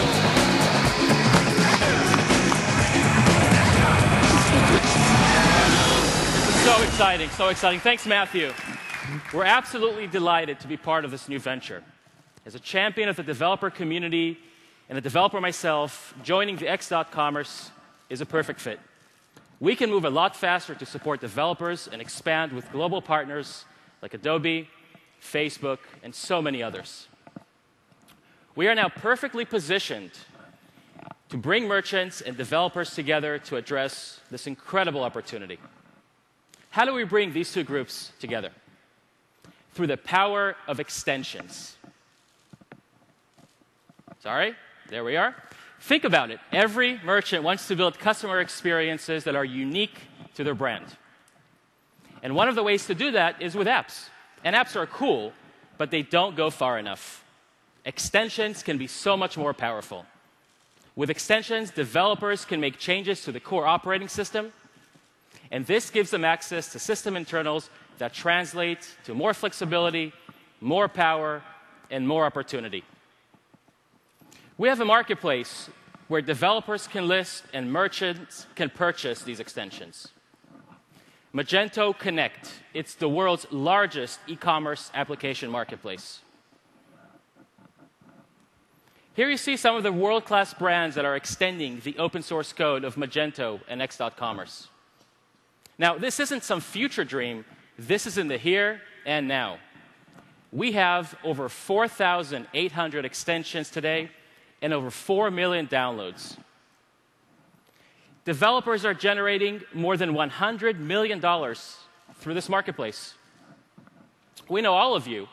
So exciting, so exciting. Thanks, Matthew. We're absolutely delighted to be part of this new venture. As a champion of the developer community and a developer myself, joining the X.commerce is a perfect fit. We can move a lot faster to support developers and expand with global partners like Adobe, Facebook, and so many others. We are now perfectly positioned to bring merchants and developers together to address this incredible opportunity. How do we bring these two groups together? Through the power of extensions. Sorry, there we are. Think about it. Every merchant wants to build customer experiences that are unique to their brand. And one of the ways to do that is with apps. And apps are cool, but they don't go far enough. Extensions can be so much more powerful. With extensions, developers can make changes to the core operating system, and this gives them access to system internals that translate to more flexibility, more power, and more opportunity. We have a marketplace where developers can list and merchants can purchase these extensions. Magento Connect. It's the world's largest e-commerce application marketplace. Here you see some of the world-class brands that are extending the open source code of Magento and X.commerce. Now, this isn't some future dream. This is in the here and now. We have over 4,800 extensions today and over 4 million downloads. Developers are generating more than $100 million through this marketplace. We know all of you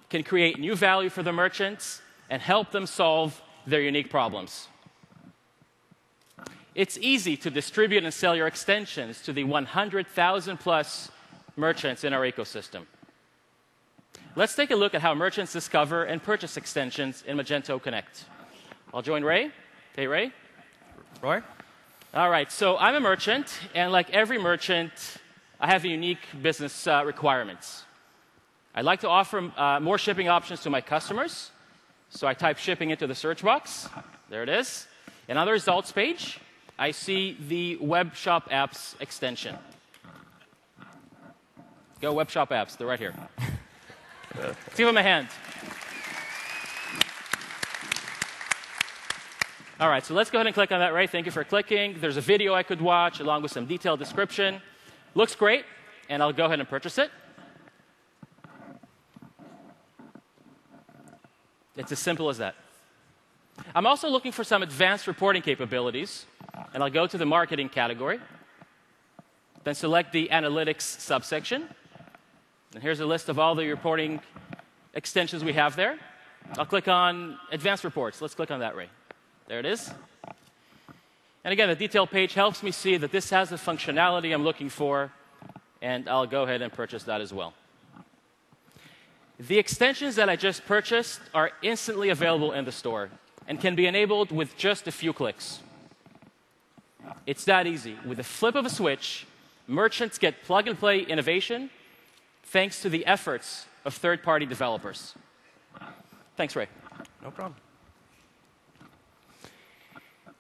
can create new value for the merchants and help them solve their unique problems. It's easy to distribute and sell your extensions to the 100,000 plus merchants in our ecosystem. Let's take a look at how merchants discover and purchase extensions in Magento Connect. I'll join Ray. Hey, Ray. Roy? All right, so I'm a merchant, and like every merchant, I have unique business requirements. I'd like to offer more shipping options to my customers, so I type shipping into the search box. There it is. And on the results page, I see the Web Shop Apps extension. Go Web Shop Apps, they're right here. Let's give them a hand. All right, so let's go ahead and click on that, Ray. Thank you for clicking. There's a video I could watch along with some detailed description. Looks great, and I'll go ahead and purchase it. It's as simple as that. I'm also looking for some advanced reporting capabilities, and I'll go to the marketing category, then select the analytics subsection. And here's a list of all the reporting extensions we have there. I'll click on advanced reports. Let's click on that, Ray. There it is. And again, the detail page helps me see that this has the functionality I'm looking for, and I'll go ahead and purchase that as well. The extensions that I just purchased are instantly available in the store and can be enabled with just a few clicks. It's that easy. With a flip of a switch, merchants get plug-and-play innovation thanks to the efforts of third-party developers. Thanks, Ray. No problem.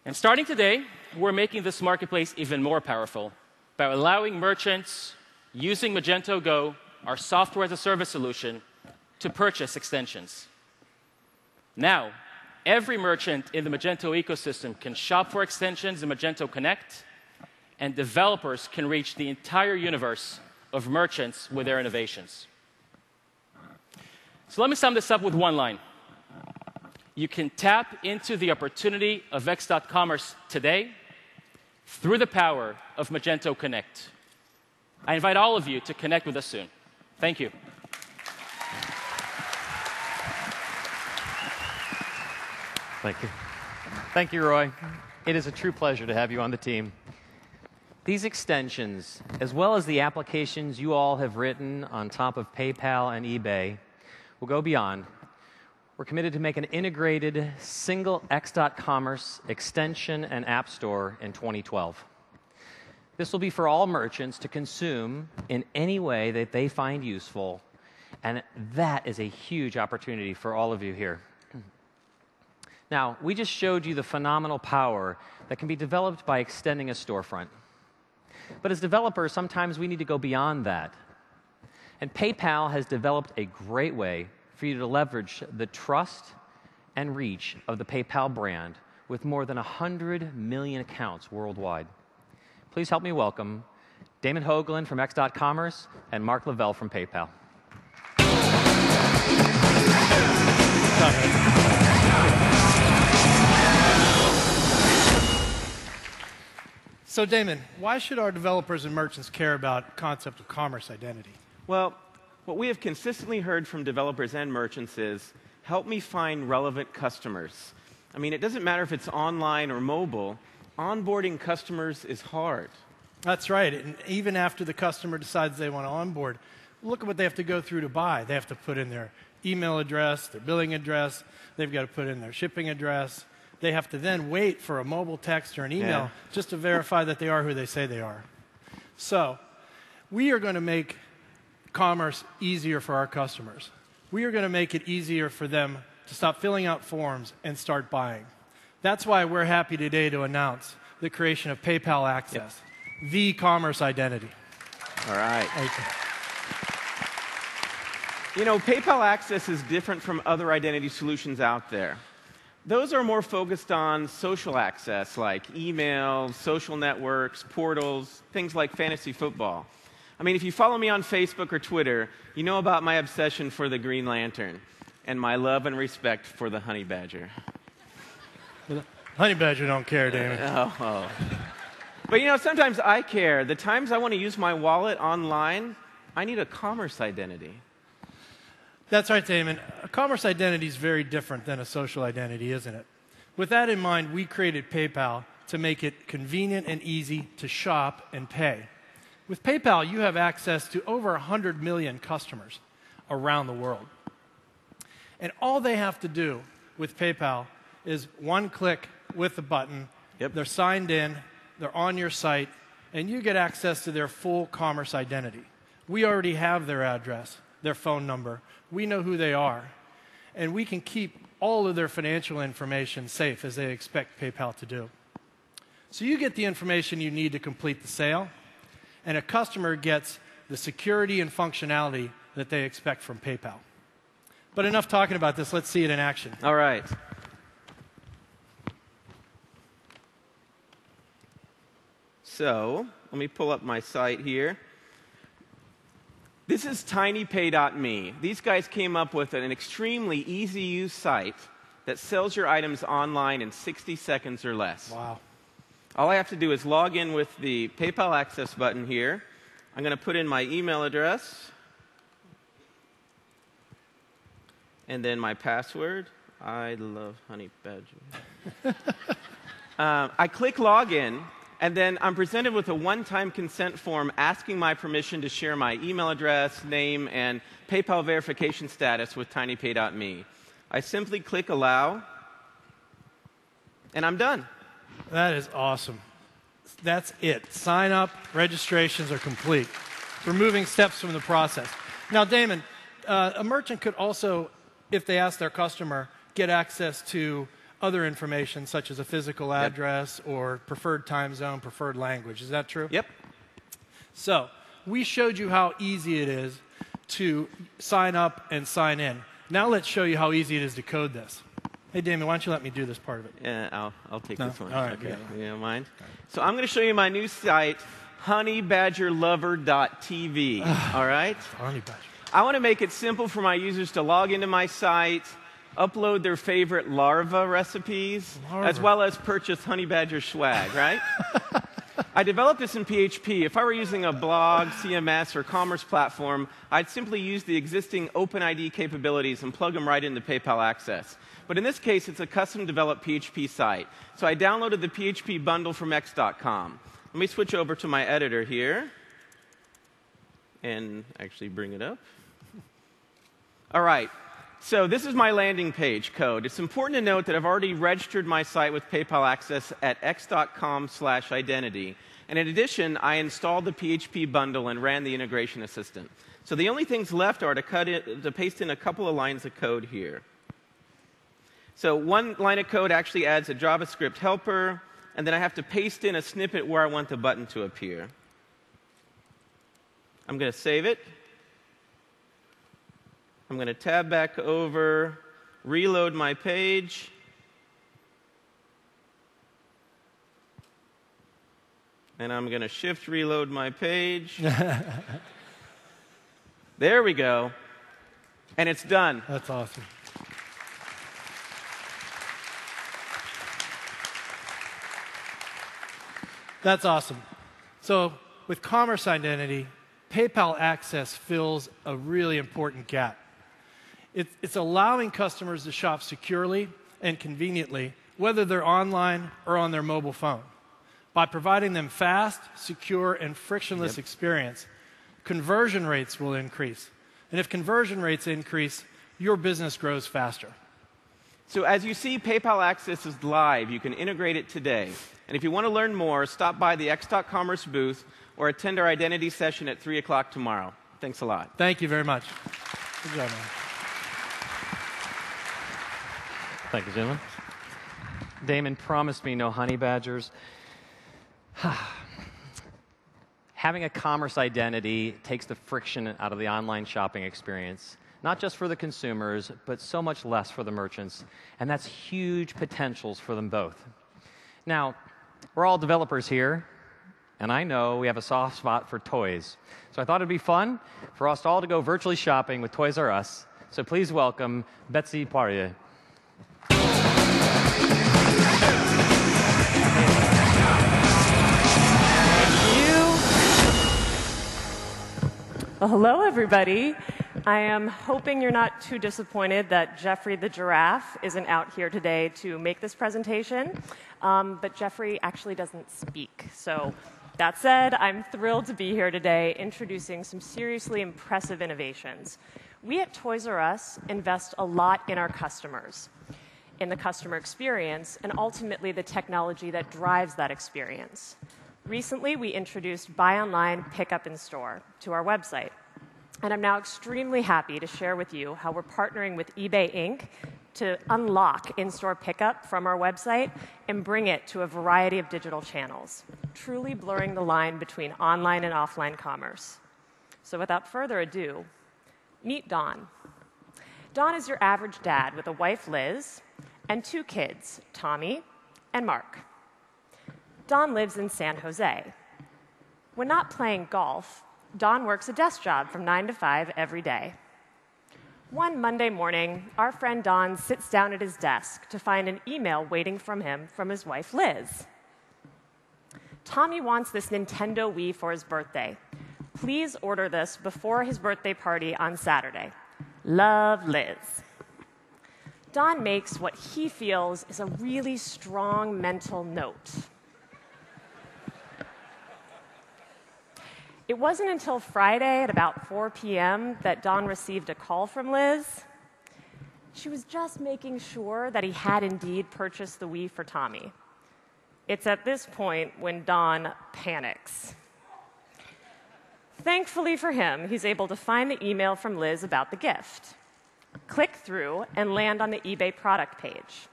And starting today, we're making this marketplace even more powerful by allowing merchants using Magento Go, our software as a service solution, to purchase extensions. Now, every merchant in the Magento ecosystem can shop for extensions in Magento Connect, and developers can reach the entire universe of merchants with their innovations. So let me sum this up with one line. You can tap into the opportunity of X.commerce today through the power of Magento Connect. I invite all of you to connect with us soon. Thank you. Thank you. Thank you, Roy. It is a true pleasure to have you on the team. These extensions, as well as the applications you all have written on top of PayPal and eBay, will go beyond. We're committed to make an integrated, single X.commerce extension and app store in 2012. This will be for all merchants to consume in any way that they find useful, and that is a huge opportunity for all of you here. Now, we just showed you the phenomenal power that can be developed by extending a storefront. But as developers, sometimes we need to go beyond that. And PayPal has developed a great way for you to leverage the trust and reach of the PayPal brand with more than 100 million accounts worldwide. Please help me welcome Damon Hoagland from X.commerce and Mark Lavelle from PayPal. So Damon, why should our developers and merchants care about the concept of commerce identity? Well, what we have consistently heard from developers and merchants is, help me find relevant customers. I mean, it doesn't matter if it's online or mobile. Onboarding customers is hard. That's right. And even after the customer decides they want to onboard, look at what they have to go through to buy. They have to put in their email address, their billing address. They've got to put in their shipping address. They have to then wait for a mobile text or an email just to verify that they are who they say they are. So we are going to make commerce easier for our customers. We are going to make it easier for them to stop filling out forms and start buying. That's why we're happy today to announce the creation of PayPal Access, the commerce identity. All right. You know, PayPal Access is different from other identity solutions out there. Those are more focused on social access, like email, social networks, portals, things like fantasy football. I mean, if you follow me on Facebook or Twitter, you know about my obsession for the Green Lantern and my love and respect for the honey badger. Honey badger don't care, Damon. Oh. But you know, sometimes I care. The times I want to use my wallet online, I need a commerce identity. That's right, Damon. A commerce identity is very different than a social identity, isn't it? With that in mind, we created PayPal to make it convenient and easy to shop and pay. With PayPal, you have access to over 100 million customers around the world. And all they have to do with PayPal is one click with the button. They're signed in, they're on your site, and you get access to their full commerce identity. We already have their address, their phone number. We know who they are. And we can keep all of their financial information safe, as they expect PayPal to do. So you get the information you need to complete the sale, and a customer gets the security and functionality that they expect from PayPal. But enough talking about this. Let's see it in action. All right. So let me pull up my site here. This is tinypay.me. These guys came up with an extremely easy-use site that sells your items online in 60 seconds or less. Wow. All I have to do is log in with the PayPal Access button here. I'm going to put in my email address and then my password. I love honey badger. I click login. And then I'm presented with a one-time consent form asking my permission to share my email address, name, and PayPal verification status with tinypay.me. I simply click Allow, and I'm done. That is awesome. That's it. Sign up, registrations are complete. Removing steps from the process. Now, Damon, a merchant could also, if they ask their customer, get access to other information such as a physical address or preferred time zone, preferred language. Is that true? Yep. So we showed you how easy it is to sign up and sign in. Now let's show you how easy it is to code this. Hey, Damon, why don't you let me do this part of it? Yeah, I'll take this one. All right, okay. good. You don't mind? So I'm going to show you my new site, honeybadgerlover.tv. All right? Honey Badger. I want to make it simple for my users to log into my site, upload their favorite larva recipes, as well as purchase Honey Badger swag, right? I developed this in PHP. If I were using a blog, CMS, or commerce platform, I'd simply use the existing OpenID capabilities and plug them right into PayPal Access. But in this case, it's a custom-developed PHP site. So I downloaded the PHP bundle from X.com. Let me switch over to my editor here and actually bring it up. All right. So this is my landing page code. It's important to note that I've already registered my site with PayPal Access at x.com/identity. And in addition, I installed the PHP bundle and ran the integration assistant. So the only things left are to paste in a couple of lines of code here. So one line of code actually adds a JavaScript helper, and then I have to paste in a snippet where I want the button to appear. I'm going to save it. I'm going to tab back over, reload my page. And I'm going to shift reload my page. There we go. And it's done. That's awesome. That's awesome. So with commerce identity, PayPal Access fills a really important gap. It's allowing customers to shop securely and conveniently, whether they're online or on their mobile phone. By providing them fast, secure, and frictionless experience, conversion rates will increase. And if conversion rates increase, your business grows faster. So as you see, PayPal Access is live. You can integrate it today. And if you want to learn more, stop by the X.commerce booth or attend our identity session at 3 o'clock tomorrow. Thanks a lot. Thank you very much. Good job, man. Thank you, gentlemen. Damon promised me no honey badgers. Having a commerce identity takes the friction out of the online shopping experience, not just for the consumers, but so much less for the merchants. And that's huge potentials for them both. Now, we're all developers here, and I know we have a soft spot for toys. So I thought it'd be fun for us all to go virtually shopping with Toys R Us. So please welcome Betsy Poirier. Well, hello, everybody. I am hoping you're not too disappointed that Jeffrey the giraffe isn't out here today to make this presentation, but Jeffrey actually doesn't speak. So that said, I'm thrilled to be here today introducing some seriously impressive innovations. We at Toys R Us invest a lot in our customers, in the customer experience, and ultimately the technology that drives that experience. Recently, we introduced Buy Online, Pick Up in Store to our website. And I'm now extremely happy to share with you how we're partnering with eBay Inc. to unlock in-store pickup from our website and bring it to a variety of digital channels, truly blurring the line between online and offline commerce. So without further ado, meet Don. Don is your average dad with a wife, Liz, and 2 kids, Tommy and Mark. Don lives in San Jose. When not playing golf, Don works a desk job from 9 to 5 every day. One Monday morning, our friend Don sits down at his desk to find an email waiting from him from his wife, Liz. Tommy wants this Nintendo Wii for his birthday. Please order this before his birthday party on Saturday. Love, Liz. Don makes what he feels is a really strong mental note. It wasn't until Friday at about 4 p.m. that Don received a call from Liz. She was just making sure that he had indeed purchased the Wii for Tommy. It's at this point when Don panics. Thankfully for him, he's able to find the email from Liz about the gift, click through, and land on the eBay product page.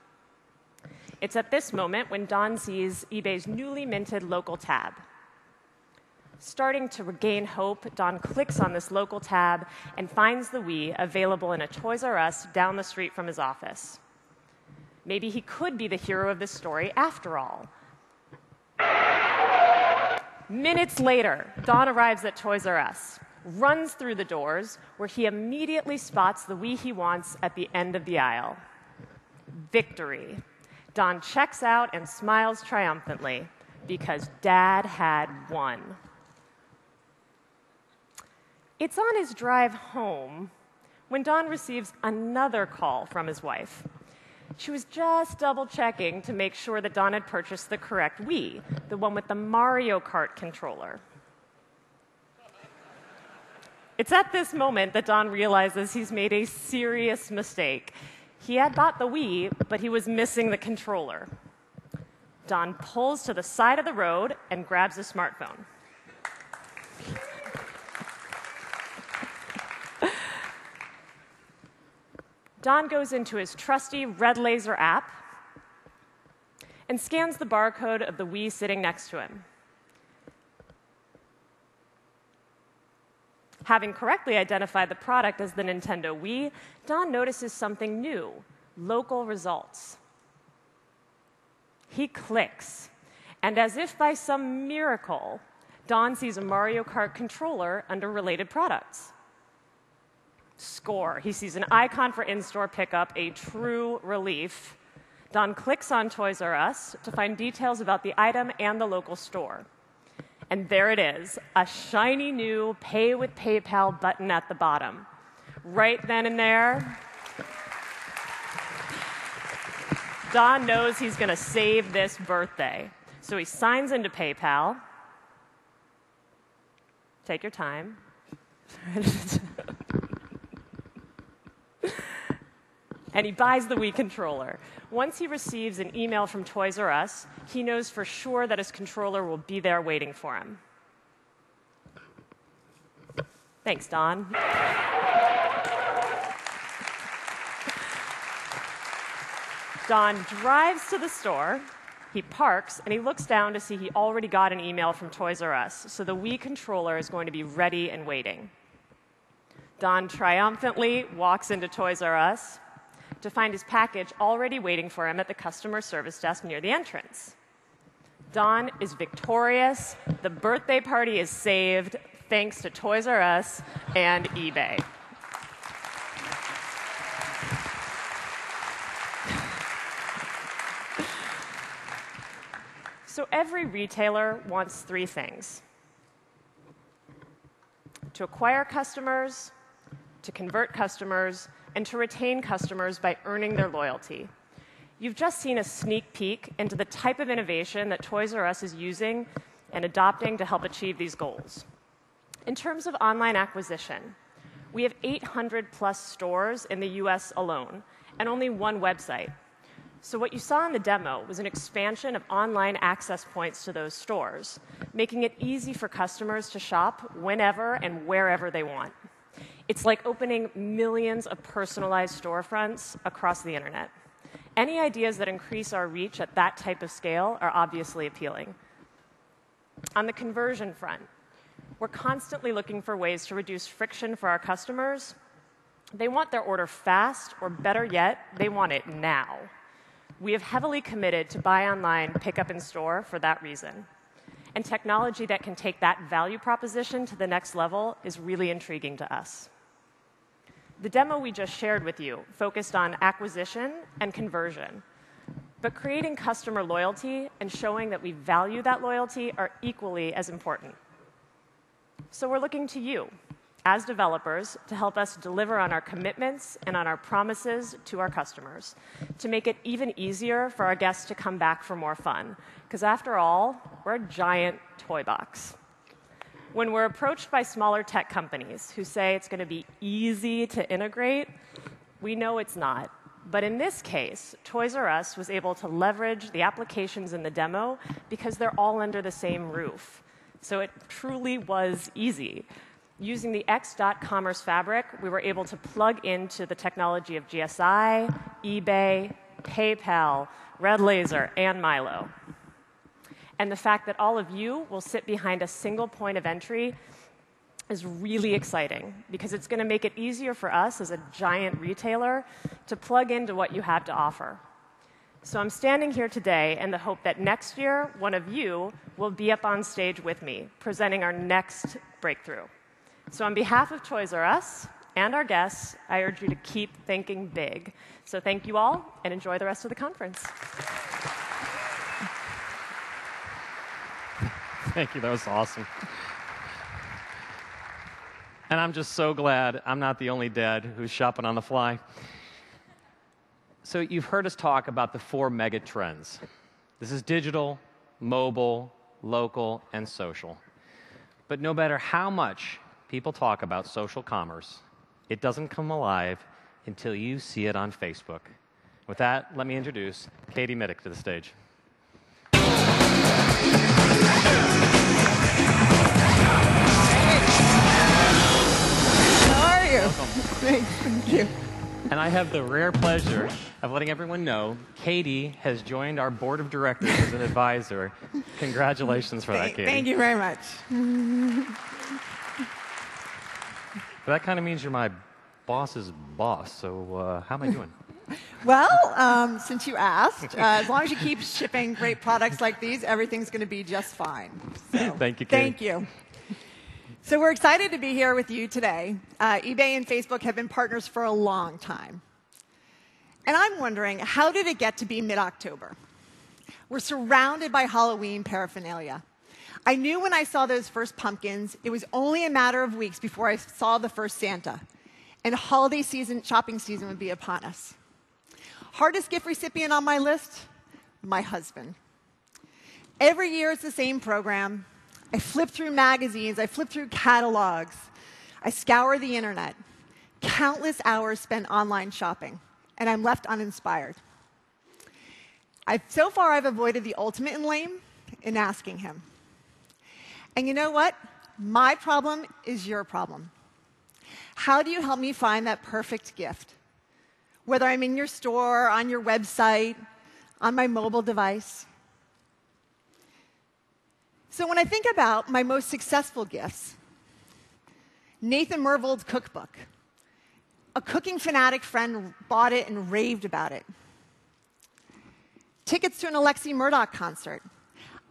It's at this moment when Don sees eBay's newly minted local tab. Starting to regain hope, Don clicks on this local tab and finds the Wii available in a Toys R Us down the street from his office. Maybe he could be the hero of this story after all. Minutes later, Don arrives at Toys R Us, runs through the doors, where he immediately spots the Wii he wants at the end of the aisle. Victory. Don checks out and smiles triumphantly because Dad had won. It's on his drive home when Don receives another call from his wife. She was just double-checking to make sure that Don had purchased the correct Wii, the one with the Mario Kart controller. It's at this moment that Don realizes he's made a serious mistake. He had bought the Wii, but he was missing the controller. Don pulls to the side of the road and grabs his smartphone. Don goes into his trusty red laser app and scans the barcode of the Wii sitting next to him. Having correctly identified the product as the Nintendo Wii, Don notices something new: local results. He clicks, and as if by some miracle, Don sees a Mario Kart controller under related products. Score. He sees an icon for in-store pickup, a true relief. Don clicks on Toys R Us to find details about the item and the local store. And there it is, a shiny new Pay with PayPal button at the bottom. Right then and there, Don knows he's going to save this birthday. So he signs into PayPal. Take your time. And he buys the Wii controller. Once he receives an email from Toys R Us, he knows for sure that his controller will be there waiting for him. Thanks, Don. Don drives to the store, he parks, and he looks down to see he already got an email from Toys R Us, so the Wii controller is going to be ready and waiting. Don triumphantly walks into Toys R Us to find his package already waiting for him at the customer service desk near the entrance. Don is victorious. The birthday party is saved thanks to Toys R Us and eBay. So every retailer wants three things: to acquire customers, to convert customers, and to retain customers by earning their loyalty. You've just seen a sneak peek into the type of innovation that Toys R Us is using and adopting to help achieve these goals. In terms of online acquisition, we have 800+ stores in the US alone, and only one website. So what you saw in the demo was an expansion of online access points to those stores, making it easy for customers to shop whenever and wherever they want. It's like opening millions of personalized storefronts across the internet. Any ideas that increase our reach at that type of scale are obviously appealing. On the conversion front, we're constantly looking for ways to reduce friction for our customers. They want their order fast, or better yet, they want it now. We have heavily committed to buy online, pick up in store for that reason. And technology that can take that value proposition to the next level is really intriguing to us. The demo we just shared with you focused on acquisition and conversion, but creating customer loyalty and showing that we value that loyalty are equally as important. So we're looking to you, as developers, to help us deliver on our commitments and on our promises to our customers, to make it even easier for our guests to come back for more fun. Because after all, we're a giant toy box. When we're approached by smaller tech companies who say it's going to be easy to integrate, we know it's not. But in this case, Toys R Us was able to leverage the applications in the demo because they're all under the same roof. So it truly was easy. Using the X.commerce fabric, we were able to plug into the technology of GSI, eBay, PayPal, Red Laser, and Milo. And the fact that all of you will sit behind a single point of entry is really exciting because it's going to make it easier for us as a giant retailer to plug into what you have to offer. So I'm standing here today in the hope that next year, one of you will be up on stage with me, presenting our next breakthrough. So on behalf of Toys R Us and our guests, I urge you to keep thinking big. So thank you all, and enjoy the rest of the conference. Thank you. That was awesome. And I'm just so glad I'm not the only dad who's shopping on the fly. So you've heard us talk about the 4 mega trends. This is digital, mobile, local, and social. But no matter how much people talk about social commerce, it doesn't come alive until you see it on Facebook. With that, let me introduce Katie Middick to the stage. How are you? Welcome. Thanks, thank you. And I have the rare pleasure of letting everyone know Katie has joined our board of directors as an advisor. Congratulations for that, Katie. Thank you very much. That kind of means you're my boss's boss, so how am I doing? Well, since you asked, as long as you keep shipping great products like these, everything's going to be just fine. So, thank you, Katie. Thank you. So we're excited to be here with you today. eBay and Facebook have been partners for a long time. And I'm wondering, how did it get to be mid-October? We're surrounded by Halloween paraphernalia. I knew when I saw those first pumpkins, it was only a matter of weeks before I saw the first Santa. And holiday season, shopping season would be upon us. Hardest gift recipient on my list? My husband. Every year it's the same program. I flip through magazines, I flip through catalogs, I scour the internet. Countless hours spent online shopping, and I'm left uninspired. So far, I've avoided the ultimate in lame in asking him. And you know what? My problem is your problem. How do you help me find that perfect gift? Whether I'm in your store, on your website, on my mobile device. So when I think about my most successful gifts, Nathan Mervold's cookbook. A cooking fanatic friend bought it and raved about it. Tickets to an Alexi Murdoch concert.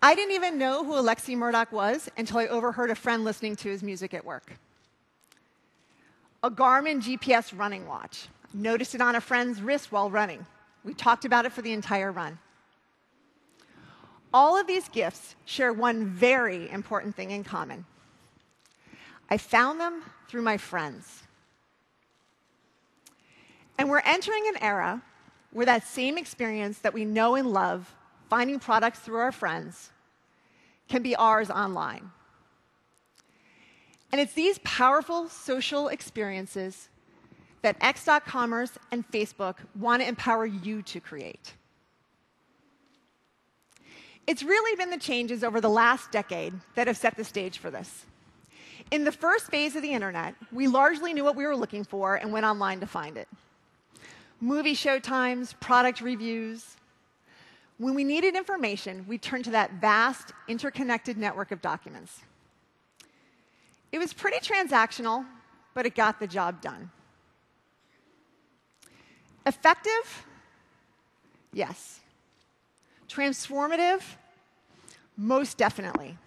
I didn't even know who Alexi Murdoch was until I overheard a friend listening to his music at work. A Garmin GPS running watch. Noticed it on a friend's wrist while running. We talked about it for the entire run. All of these gifts share one very important thing in common. I found them through my friends. And we're entering an era where that same experience that we know and love, finding products through our friends, can be ours online. And it's these powerful social experiences that X.commerce and Facebook want to empower you to create. It's really been the changes over the last decade that have set the stage for this. In the first phase of the internet, we largely knew what we were looking for and went online to find it. Movie showtimes, product reviews. When we needed information, we turned to that vast, interconnected network of documents. It was pretty transactional, but it got the job done. Effective? Yes. Transformative? Most definitely.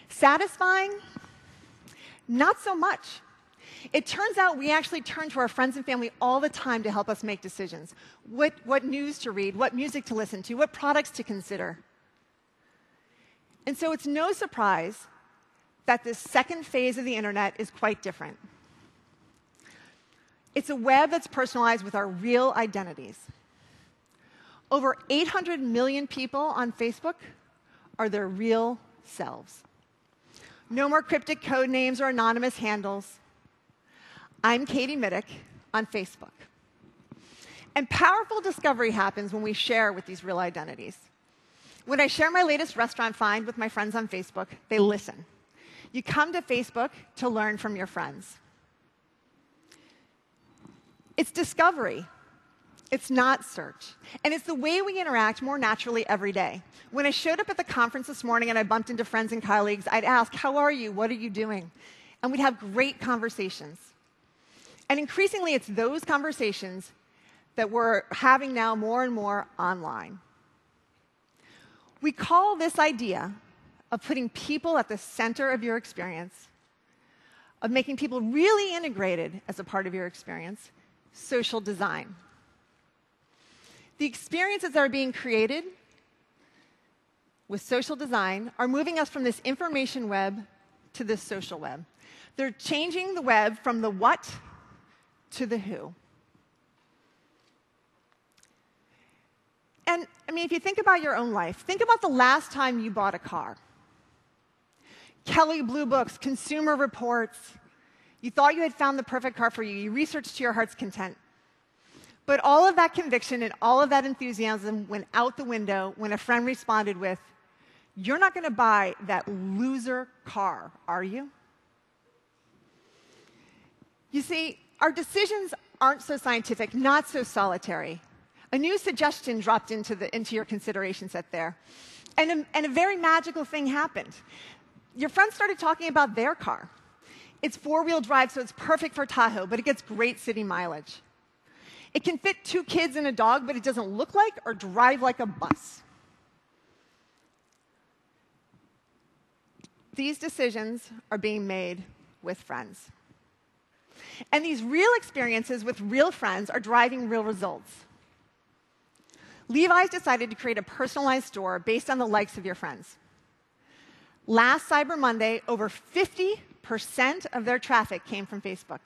Satisfying? Not so much. It turns out we actually turn to our friends and family all the time to help us make decisions. What news to read, what music to listen to, what products to consider. And so it's no surprise that this second phase of the internet is quite different. It's a web that's personalized with our real identities. Over 800 million people on Facebook are their real selves. No more cryptic code names or anonymous handles. I'm Katie Middick on Facebook. And powerful discovery happens when we share with these real identities. When I share my latest restaurant find with my friends on Facebook, they listen. You come to Facebook to learn from your friends. It's discovery. It's not search. And it's the way we interact more naturally every day. When I showed up at the conference this morning and I bumped into friends and colleagues, I'd ask, how are you? What are you doing? And we'd have great conversations. And increasingly, it's those conversations that we're having now more and more online. We call this idea of putting people at the center of your experience, of making people really integrated as a part of your experience, social design. The experiences that are being created with social design are moving us from this information web to this social web. They're changing the web from the what to the who. And I mean, if you think about your own life, think about the last time you bought a car. Kelley Blue Books, Consumer Reports. You thought you had found the perfect car for you. You researched to your heart's content. But all of that conviction and all of that enthusiasm went out the window when a friend responded with, "You're not going to buy that loser car, are you?" You see, our decisions aren't so scientific, not so solitary. A new suggestion dropped into your consideration set there. And a very magical thing happened. Your friends started talking about their car. It's four-wheel drive, so it's perfect for Tahoe, but it gets great city mileage. It can fit 2 kids and a dog, but it doesn't look like or drive like a bus. These decisions are being made with friends. And these real experiences with real friends are driving real results. Levi's decided to create a personalized store based on the likes of your friends. Last Cyber Monday, over 50% of their traffic came from Facebook.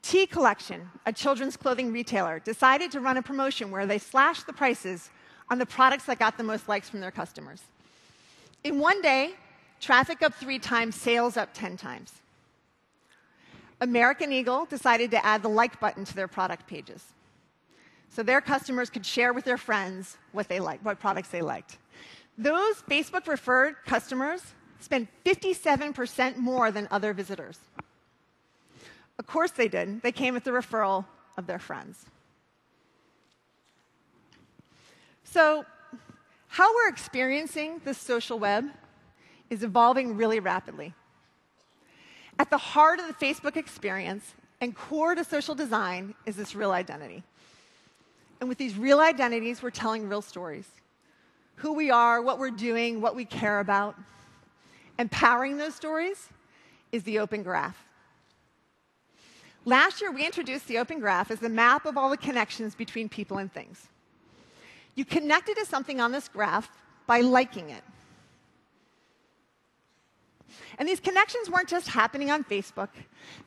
T Collection, a children's clothing retailer, decided to run a promotion where they slashed the prices on the products that got the most likes from their customers. In one day, traffic up 3 times, sales up 10 times. American Eagle decided to add the like button to their product pages, so their customers could share with their friends what products they liked. Those Facebook-referred customers spent 57% more than other visitors. Of course they did. They came with the referral of their friends. So how we're experiencing the social web is evolving really rapidly. At the heart of the Facebook experience and core to social design is this real identity. And with these real identities, we're telling real stories. Who we are, what we're doing, what we care about. And powering those stories is the Open Graph. Last year, we introduced the Open Graph as the map of all the connections between people and things. You connected to something on this graph by liking it. And these connections weren't just happening on Facebook.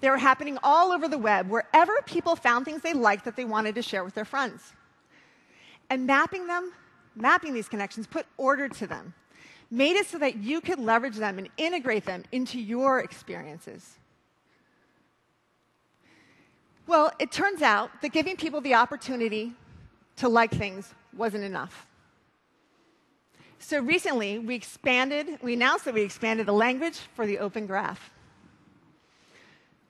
They were happening all over the web, wherever people found things they liked that they wanted to share with their friends. And mapping these connections, put order to them, made it so that you could leverage them and integrate them into your experiences. Well, it turns out that giving people the opportunity to like things wasn't enough. So recently, we announced that we expanded the language for the Open Graph.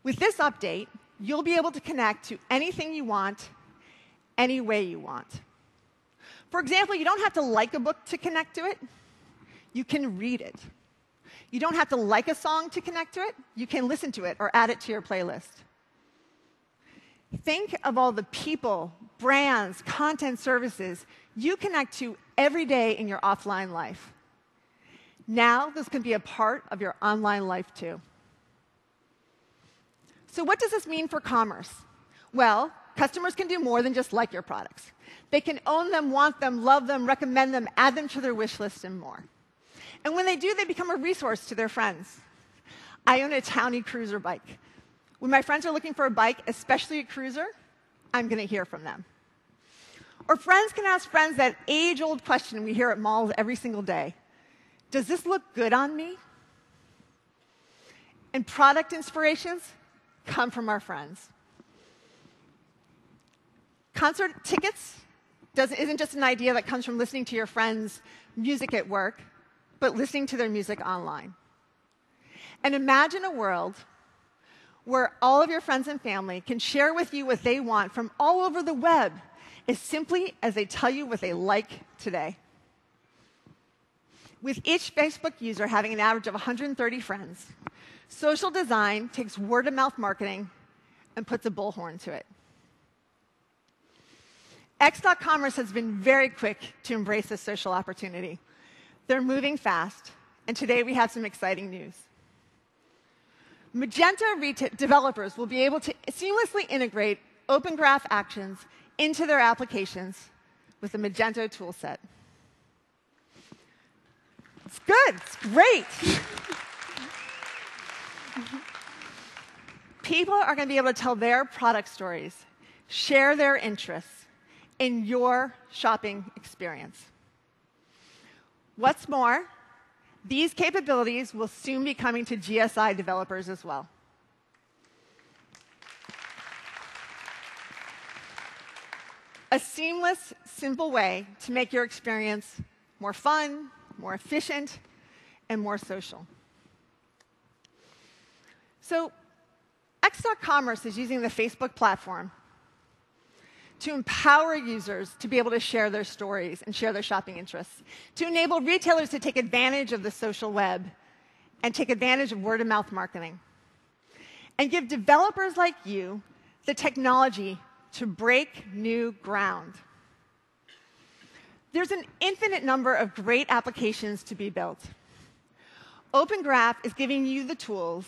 With this update, you'll be able to connect to anything you want, any way you want. For example, you don't have to like a book to connect to it. You can read it. You don't have to like a song to connect to it. You can listen to it or add it to your playlist. Think of all the people, brands, content services you connect to every day in your offline life. Now, this can be a part of your online life, too. So what does this mean for commerce? Well, customers can do more than just like your products. They can own them, want them, love them, recommend them, add them to their wish list, and more. And when they do, they become a resource to their friends. I own a Townie cruiser bike. When my friends are looking for a bike, especially a cruiser, I'm going to hear from them. Or friends can ask friends that age-old question we hear at malls every single day. Does this look good on me? And product inspirations come from our friends. concert tickets isn't just an idea that comes from listening to your friends' music at work, but listening to their music online. And imagine a world where all of your friends and family can share with you what they want from all over the web as simply as they tell you what they like today. With each Facebook user having an average of 130 friends, social design takes word-of-mouth marketing and puts a bullhorn to it. X.commerce has been very quick to embrace this social opportunity. They're moving fast, and today we have some exciting news. Magento developers will be able to seamlessly integrate Open Graph actions into their applications with the Magento toolset. It's good. It's great. People are going to be able to tell their product stories, share their interests in your shopping experience. What's more, these capabilities will soon be coming to GSI developers as well. A seamless, simple way to make your experience more fun, more efficient, and more social. So, X.commerce is using the Facebook platform to empower users to be able to share their stories and share their shopping interests, to enable retailers to take advantage of the social web and take advantage of word-of-mouth marketing, and give developers like you the technology to break new ground. There's an infinite number of great applications to be built. Open Graph is giving you the tools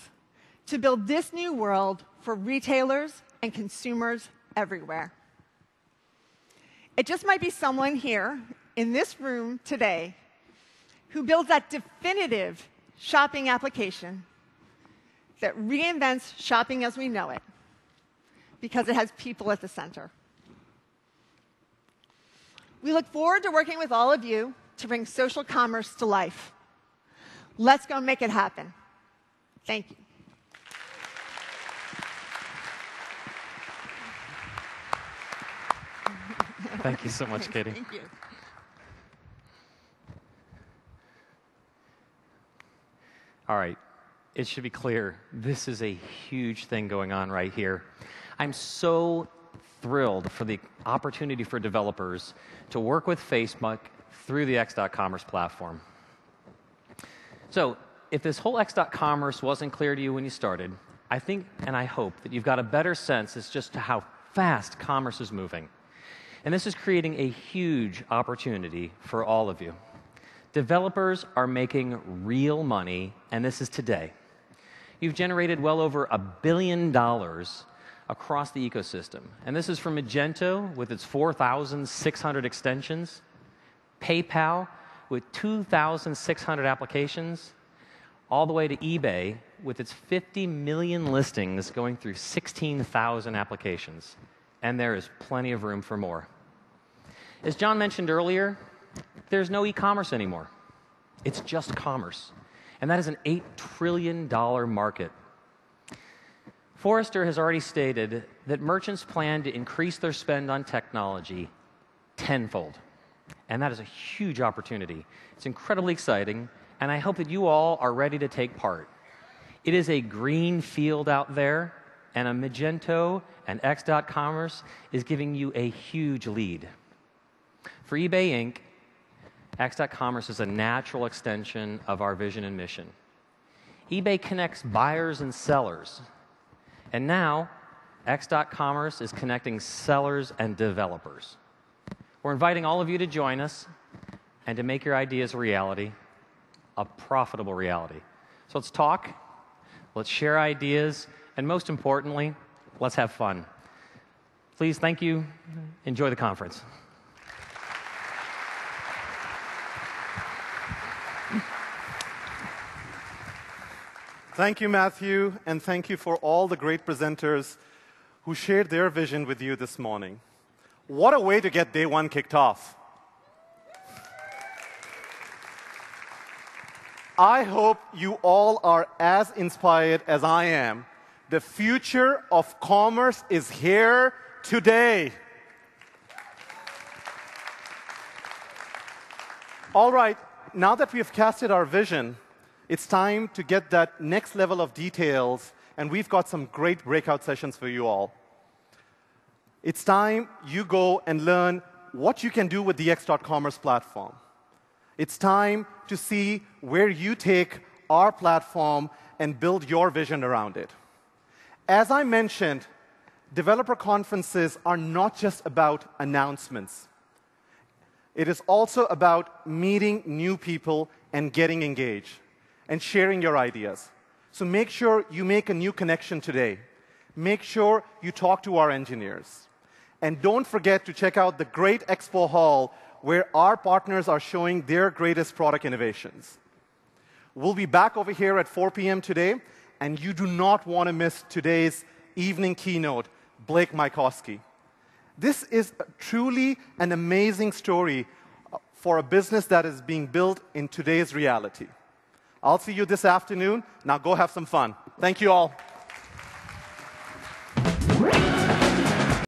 to build this new world for retailers and consumers everywhere. It just might be someone here in this room today who builds that definitive shopping application that reinvents shopping as we know it because it has people at the center. We look forward to working with all of you to bring social commerce to life. Let's go make it happen. Thank you. Thank you so much, Katie. Thank you. All right. It should be clear, this is a huge thing going on right here. I'm so thrilled for the opportunity for developers to work with Facebook through the X.commerce platform. So, if this whole X.commerce wasn't clear to you when you started, I think and I hope that you've got a better sense as just to how fast commerce is moving. And this is creating a huge opportunity for all of you. Developers are making real money, and this is today. You've generated well over $1 billion across the ecosystem. And this is from Magento with its 4,600 extensions, PayPal with 2,600 applications, all the way to eBay with its 50 million listings going through 16,000 applications. And there is plenty of room for more. As John mentioned earlier, there's no e-commerce anymore. It's just commerce. And that is an $8 trillion market. Forrester has already stated that merchants plan to increase their spend on technology tenfold. And that is a huge opportunity. It's incredibly exciting, and I hope that you all are ready to take part. It is a green field out there, and a Magento and X.commerce is giving you a huge lead. For eBay Inc., X.commerce is a natural extension of our vision and mission. eBay connects buyers and sellers. And now, X.commerce is connecting sellers and developers. We're inviting all of you to join us and to make your ideas a reality, a profitable reality. So let's talk, let's share ideas, and most importantly, let's have fun. Please, thank you. Enjoy the conference. Thank you, Matthew, and thank you for all the great presenters who shared their vision with you this morning. What a way to get day one kicked off. I hope you all are as inspired as I am. The future of commerce is here today. All right, now that we have casted our vision, it's time to get that next level of details, and we've got some great breakout sessions for you all. It's time you go and learn what you can do with the X.commerce platform. It's time to see where you take our platform and build your vision around it. As I mentioned, developer conferences are not just about announcements. It is also about meeting new people and getting engaged and sharing your ideas. So make sure you make a new connection today. Make sure you talk to our engineers. And don't forget to check out the great expo hall where our partners are showing their greatest product innovations. We'll be back over here at 4 p.m. today, and you do not want to miss today's evening keynote, Blake Mykowski. This is truly an amazing story for a business that is being built in today's reality. I'll see you this afternoon. Now go have some fun. Thank you all.